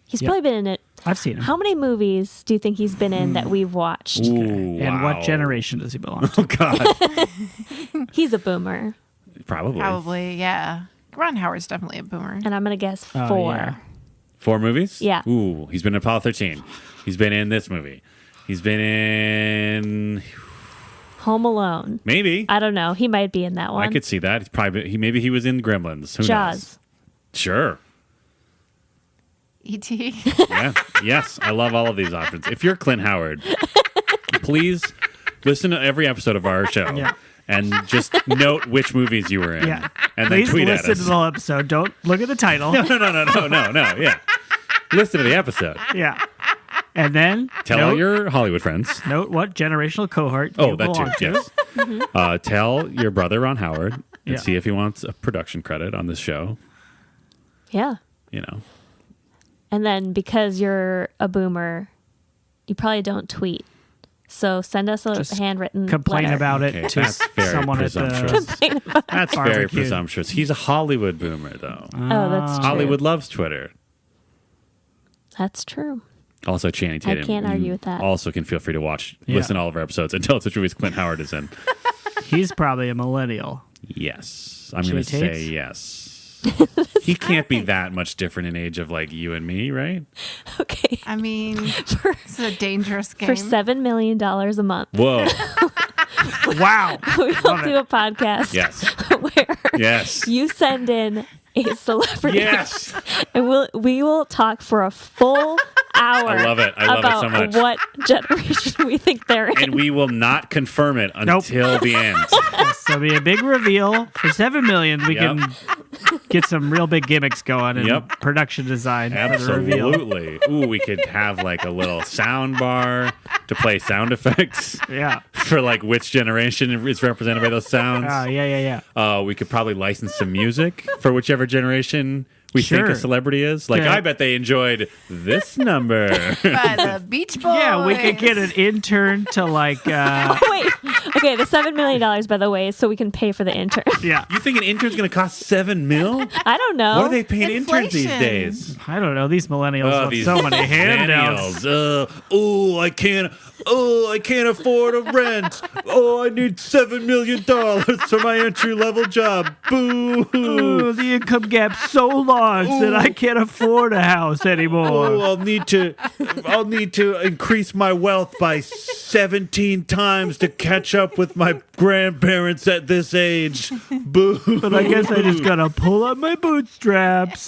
He's Yep. probably been in it. I've seen him. How many movies do you think he's been in that we've watched? Ooh, And wow. what generation does he belong to? Oh, God. He's a boomer. Probably. Probably, yeah. Ron Howard's definitely a boomer. And I'm going to guess Oh, 4. yeah. 4 movies? Yeah. Ooh, he's been in Apollo 13. He's been in this movie. He's been in... Home Alone. Maybe. I don't know. He might be in that one. I could see that. He's probably maybe he was in Gremlins. Who Jaws. knows? Sure. E.T. Yeah. Yes. I love all of these options. If you're Clint Howard, please listen to every episode of our show Yeah. and just note which movies you were in. Yeah. And then Please tweet at listen us. to the whole episode. Don't look at the title. No. Yeah. Listen to the episode. Yeah. And then Tell all your Hollywood friends. note what generational cohort Oh, you that belong too. to. Yes. Tell your brother Ron Howard and Yeah. see if he wants a production credit on this show. Yeah. You know. And then because you're a boomer, you probably don't tweet. So send us a Just handwritten Complain letter. about Okay, it to that's very someone at presumptuous. the That's very Barbecue. presumptuous. He's a Hollywood boomer, though. Oh, that's true. Hollywood loves Twitter. That's true. Also, Channing Tatum. can't argue with that. Also, can feel free to watch, Yeah. listen to all of our episodes and tell us which movies Clint Howard is in. He's probably a millennial. Yes, I'm going to Channing say Tates? yes. He can't be that much different in age of like you and me, right? Okay. I mean, it's a dangerous game. For $7 million a month, Whoa. Wow. we'll do a podcast Yes. where Yes. you send in a celebrity Yes. and we will talk for a full hour. I love it. I love it about so much. what generation we think they're in. And we will not confirm it until the end. So it'll be a big reveal. For $7 million, we Yep. can get some real big gimmicks going and Yep. production design for the reveal. Absolutely. Ooh, we could have like a little sound bar to play sound effects Yeah. for like which generation is represented by those sounds. Yeah. We could probably license some music for whichever generation we think Sure. a celebrity is. Like, Yeah. I bet they enjoyed this number. By the Beach Boys. Yeah, we could get an intern to like, Oh, wait. Okay, the $7 million, by the way, is so we can pay for the intern. yeah. You think an intern's going to cost $7 million? I don't know. What are they paying interns these Inflation. days? I don't know. These millennials want These so many handouts. millennials. I can't afford a rent. I need $7 million for my entry level job. Boo. Ooh, the income gap's so large that I can't afford a house anymore. I'll need to increase my wealth by 17 times to catch up with my grandparents at this age. Boo. But I guess I just gotta pull up my bootstraps.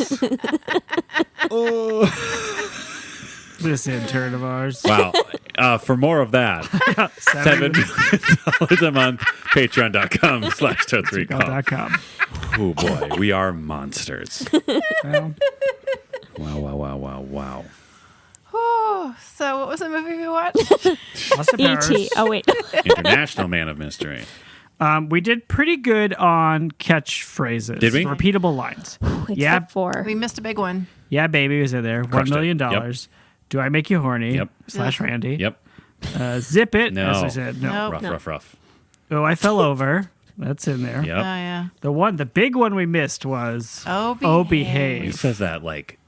This intern of ours. Wow. For more of that, $7 million a month, patreon.com/totes3call. Oh boy, we are monsters. Well, Wow. Whew. So, what was the movie we watched? Austin Powers. E.T. Oh, wait. International Man of Mystery. We did pretty good on catchphrases. Did we? Repeatable lines. Except for. We missed a big one. Yeah, baby was in there. Crushed $1 million. it. Yep. Do I make you horny? Yep. / Randy. Yep. Zip it. No. As I said. No. Nope. Rough. Oh, I fell over. That's in there. Oh, Yep. yeah. The big one we missed was Oh, He Behave. says that like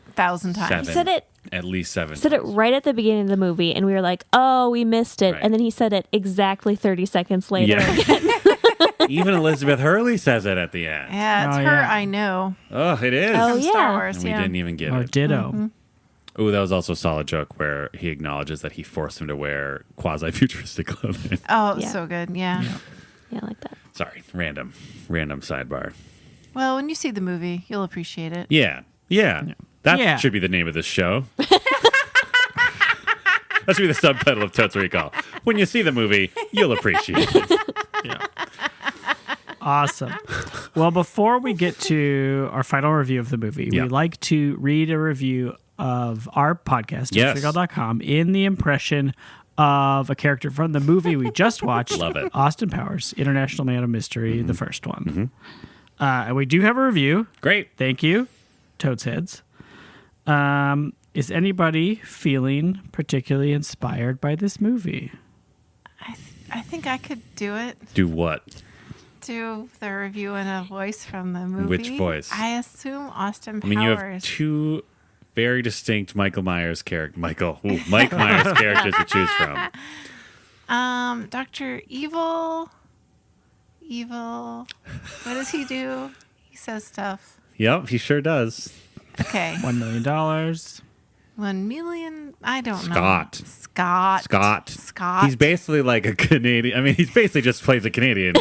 1,000 times. seven. He said it. At least 7. Said it right at the beginning of the movie, and we were like, "Oh, we missed it." Right. And then he said it exactly 30 seconds later. Yeah. Even Elizabeth Hurley says it at the end. Yeah, it's Oh, her yeah. I know. Oh, it is. Oh, From yeah. Star Wars, And we yeah. didn't even get Or it. ditto. Oh, that was also a solid joke where he acknowledges that he forced him to wear quasi-futuristic clothing. Oh, it was Yeah. so good. Yeah. Yeah, I like that. Sorry, random sidebar. Well, when you see the movie, you'll appreciate it. Yeah. That Yeah. should be the name of this show. That should be the subtitle of Totes Recall. When you see the movie, you'll appreciate it. Awesome. Well, before we get to our final review of the movie, Yeah. we like to read a review of our podcast, Yes. totes3call.com, in the impression of a character from the movie we just watched. Love it. Austin Powers, International Man of Mystery, the first one. And we do have a review. Great. Thank you, Toads Heads. Is anybody feeling particularly inspired by this movie? I think I could do it. Do what? Do the review in a voice from the movie. Which voice? I assume Austin Powers. I mean, you have two very distinct Mike Myers characters to choose from. Dr. Evil. What does he do? He says stuff. Yep, he sure does. Okay. $1 million. 1 million. I don't know. Scott. Scott. He's basically like a Canadian. I mean, he's basically just plays a Canadian.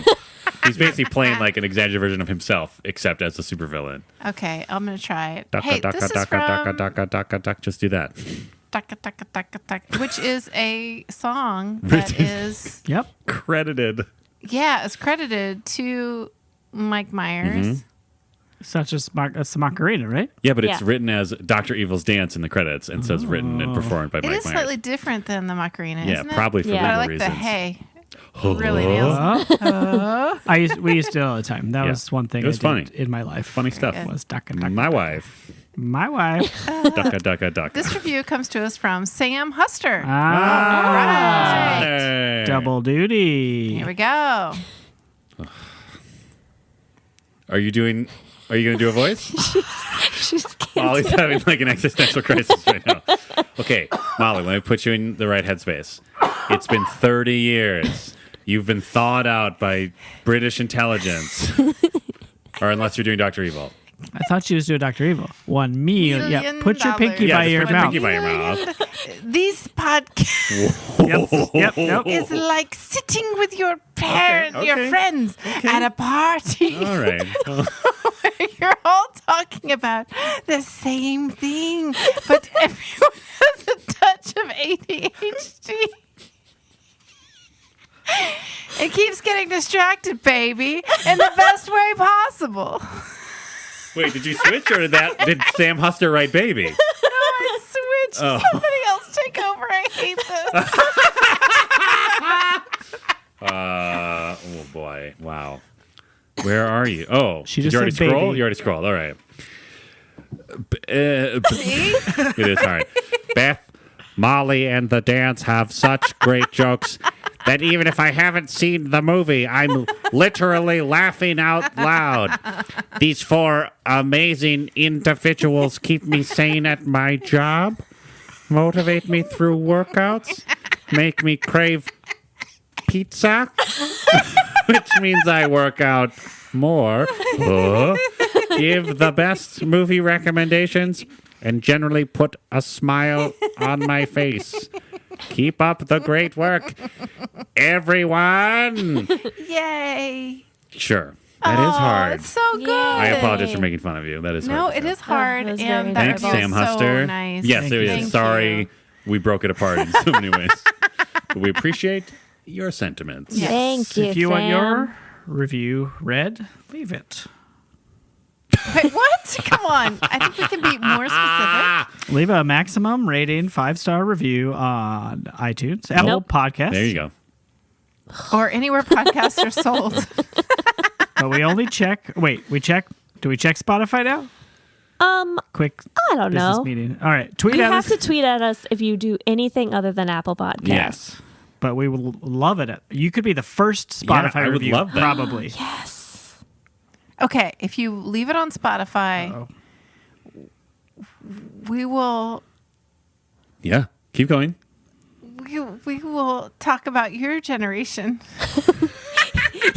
He's basically playing like an exaggerated version of himself, except as a supervillain. Okay, I'm gonna try it. Duck, Hey, duck, this duck, is duck, duck, from duck, duck, duck, duck. Just do that. which is a song that is Yep. Credited. Yeah, it's credited to Mike Myers. Such as that's the Macarena, right? Yeah, but it's Yeah. written as Dr. Evil's Dance in the credits and says written and performed by It Mike is Myers. slightly different than the Macarena, Yeah, isn't it? probably for Yeah. But I legal like reasons. the hey. Really nails it. We used to do it all the time. That Yeah. was one thing It was I funny. did in my life. Funny stuff. good. Was ducka ducka. My wife. My wife. Ducka, ducka, ducka. This review comes to us from Sam Huster. Ah, Right. Hey. double duty. Here we go. Are you going to do a voice? She's Molly's having like an existential crisis right now. Okay, Molly, let me put you in the right headspace. It's been 30 years. You've been thawed out by British intelligence. Or unless you're doing Dr. Evil. I thought she was doing Dr. Evil. $1 million. Yeah, $1 put your pinky Yeah, by just your put your mouth. pinky by your mouth. These podcasts Yep. is like sitting with your parents, Okay, your okay, friends at a party. All right. Well, You're all talking about the same thing, but everyone has a touch of ADHD. It keeps getting distracted, baby, in the best way possible. wait, did you switch or did Sam Huster write baby? No, I switched. Oh. Somebody else take over. I hate this. Oh boy. Wow. Where are you? Oh, She did just you already said scroll? baby. You already scrolled. All right. See? It is hard. Beth, Molly, and the dance have such great jokes that even if I haven't seen the movie, I'm literally laughing out loud. These four amazing individuals keep me sane at my job, motivate me through workouts, make me crave pizza, which means I work out more, give the best movie recommendations, and generally put a smile on my face. Keep up the great work, everyone. Yay. Sure. That is hard. It's so good. I apologize for making fun of you. That is No, hard. it is hard. that was very and that Thanks, review Sam is Huster. So nice. Yes, it is. Thank Sorry you. we broke it apart in so many ways. But we appreciate your sentiments. Yes. Thank you, If you want Sam. your review read, leave it. Wait, what? Come on. I think we can be more specific. Leave a maximum rating 5-star review on iTunes, Apple Nope. Podcasts. There you go. Or anywhere podcasts are sold. But we only check. Wait, we check. Do we check Spotify now? Quick I don't business know. meeting. All right, tweet You at have us. to tweet at us if you do anything other than Apple Podcasts. Yes. But we will love it. You could be the first Yeah, Spotify I would review, love that. probably. Yes. Okay, if you leave it on Spotify, Uh-oh. we will Yeah. Keep going. we will talk about your generation.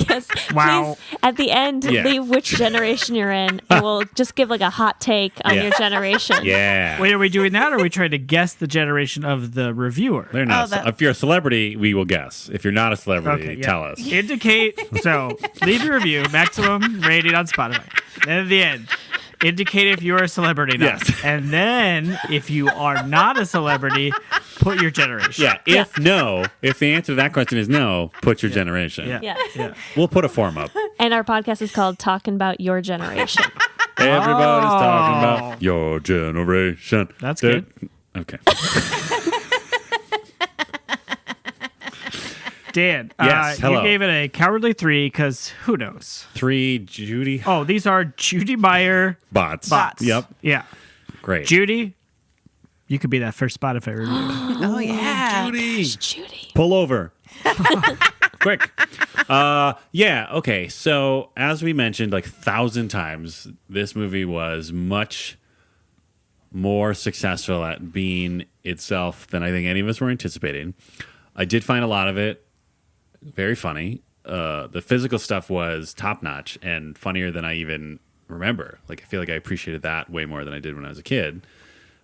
Yes. Wow. Please, at the end, Yeah. leave which generation you're in, and we'll just give like a hot take on Yeah. your generation. Yeah. Wait, are we doing that, or are we trying to guess the generation of the reviewer? They're not. Oh, that- If you're a celebrity, we will guess. If you're not a celebrity, Okay, yeah. tell us. Indicate. So leave your review, maximum rating on Spotify. Then at the end, indicate if you're a celebrity. Now. Yes. And then if you are not a celebrity, put your generation. Yeah. If the answer to that question is no, put your generation. Yeah. Yeah. Yeah. We'll put a form up. And our podcast is called Talking About Your Generation. Everybody's talking Oh. about your generation. That's They're- good. Okay. Dan, Yes, hello. you gave it a cowardly 3 because who knows? 3 Judy Oh, these are Judy Meyer. bots. Bots. Yep. Yeah. Great. Judy, you could be that first Spotify review. Oh yeah. Judy. Pull over. Quick. Yeah, okay. So, as we mentioned like 1,000 times, this movie was much more successful at being itself than I think any of us were anticipating. I did find a lot of it very funny. The physical stuff was top notch and funnier than I even remember. Like, I feel like I appreciated that way more than I did when I was a kid.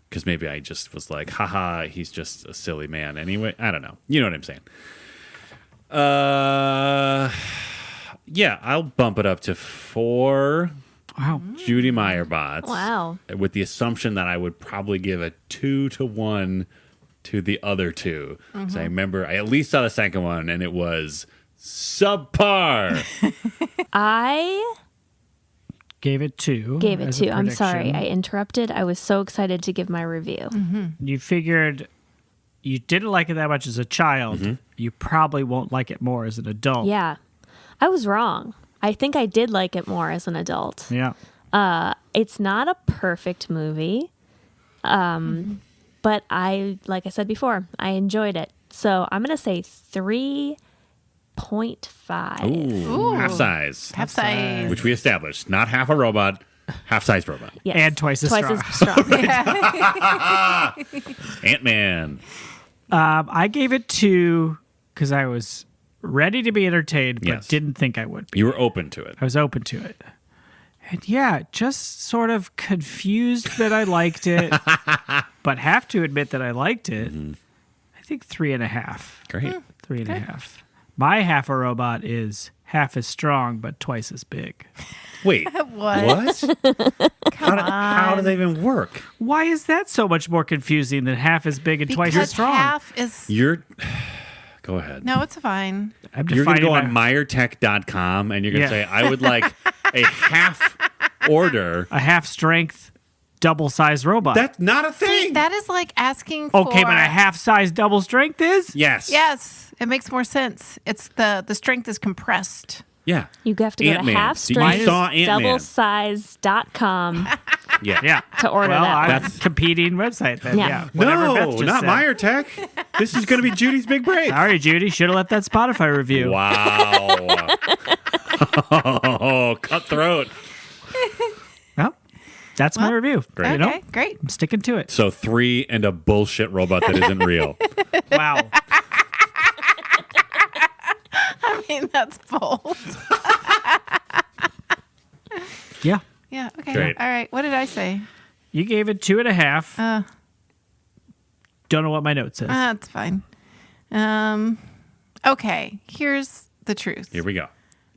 Because maybe I just was like, haha, he's just a silly man anyway. I don't know. You know what I'm saying. Yeah, I'll bump it up to 4 Wow. Judy Meyer bots. Wow. With the assumption that I would probably give a 2-to-1 to the other two. So I remember I at least saw the second one and it was subpar. I Gave it 2. gave it as a 2. I'm sorry. prediction. I interrupted. I was so excited to give my review. You figured you didn't like it that much as a child. You probably won't like it more as an adult. Yeah. I was wrong. I think I did like it more as an adult. Yeah. It's not a perfect movie. But like I said before, I enjoyed it. So I'm going to say 3.5. Ooh, half size. Half size. Which we established. Not half a robot, half-sized robot. Yes. And twice as strong. Ant-Man. I gave it 2 because I was ready to be entertained, but Yes. didn't think I would be. You were open to it. I was open to it. And yeah, just sort of confused that I liked it, but have to admit that I liked it. I think 3.5. Great. 3.5. My half a robot is half as strong, but twice as big. Wait. What? How do they even work? Why is that so much more confusing than half as big and twice as Because strong? half is. You're... Go ahead. No, it's fine. I'm You're going to defining go my- on MeyerTech.com and you're going to Yeah. say, I would like a half order. a half strength, double size robot. That's not a thing. That is like asking for. Okay, but a half size double strength is? Yes. Yes, it makes more sense. It's the strength is compressed. Yeah. You have to go Ant-Man. to You saw Ant-Man. halfstrength.doublesize.com Yeah. to order Well, that. I'm competing website then. Yeah. Yeah. Whatever No, Beth just not said. MeyerTech. This is going to be Judy's big break. Sorry, Judy. Should have left that Spotify review. Wow. Oh, cutthroat. Well, that's my review. Great. You know, Okay, great. I'm sticking to it. So 3 and a bullshit robot that isn't real. Wow. I mean, that's bold. Yeah. Yeah. Okay. Great. All right. What did I say? You gave it 2.5. Don't know what my note says. That's fine. Okay. Here's the truth. Here we go.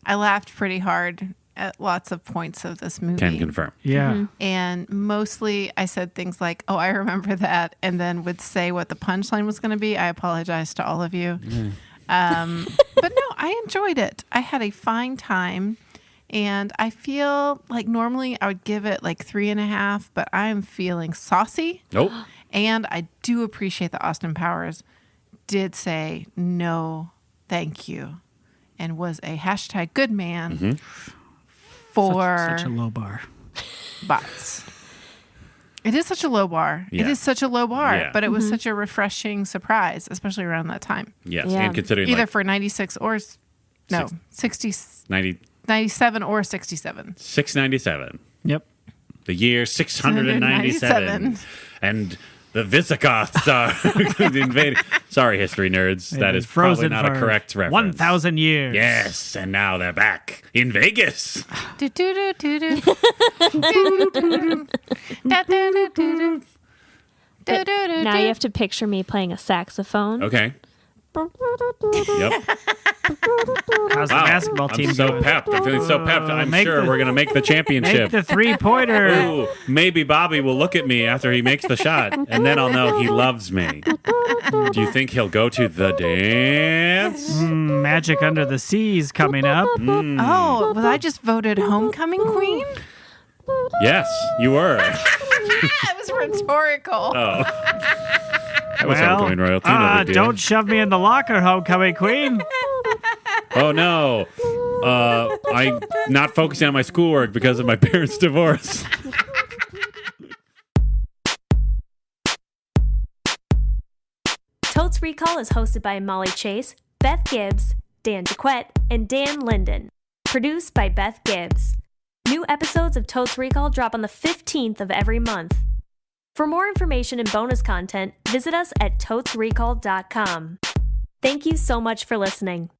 I laughed pretty hard at lots of points of this movie. Can confirm. Yeah. And mostly I said things like, oh, I remember that, and then would say what the punchline was going to be. I apologize to all of you. But no, I enjoyed it. I had a fine time. And I feel like normally I would give it like 3.5, but I'm feeling saucy. Nope. And I do appreciate that Austin Powers did say no, thank you, and was a hashtag good man for Such a low bar. bots. It is such a low bar. Yeah. It is such a low bar, Yeah. but it was such a refreshing surprise, especially around that time. Yes. Yeah. And considering Either like for 96 or, no, 60, 90, 97 or 67. 697. Yep. The year 697. 697. And the Visigoths are invading. Sorry, history nerds. They've That been is probably not a for correct reference. 1,000 years. Yes, and now they're back in Vegas. Do, do, do, do, do. Do, do, do. Da, da, da, do, do. Do, do, do, Now do. you have to picture me playing a saxophone. Okay. Yep. How's the Wow. basketball team I'm so doing? pepped. I'm feeling so pepped. I'm Make sure the- we're going to make the Make championship. the 3-pointer. Ooh, maybe Bobby will look at me after he makes the shot, and then I'll know he loves me. Do you think he'll go to the dance? Magic Under the Seas coming up. Oh, was I just voted homecoming queen? Yes, you were. That was rhetorical. That was homecoming royalty. No big deal. Don't shove me in the locker, homecoming queen. Oh no. I'm not focusing on my schoolwork because of my parents' divorce. Totes Recall is hosted by Molly Chase, Beth Gibbs, Dan Jaquette, and Dan Linden. Produced by Beth Gibbs. New episodes of Totes Recall drop on the 15th of every month. For more information and bonus content, visit us at totesrecall.com. Thank you so much for listening.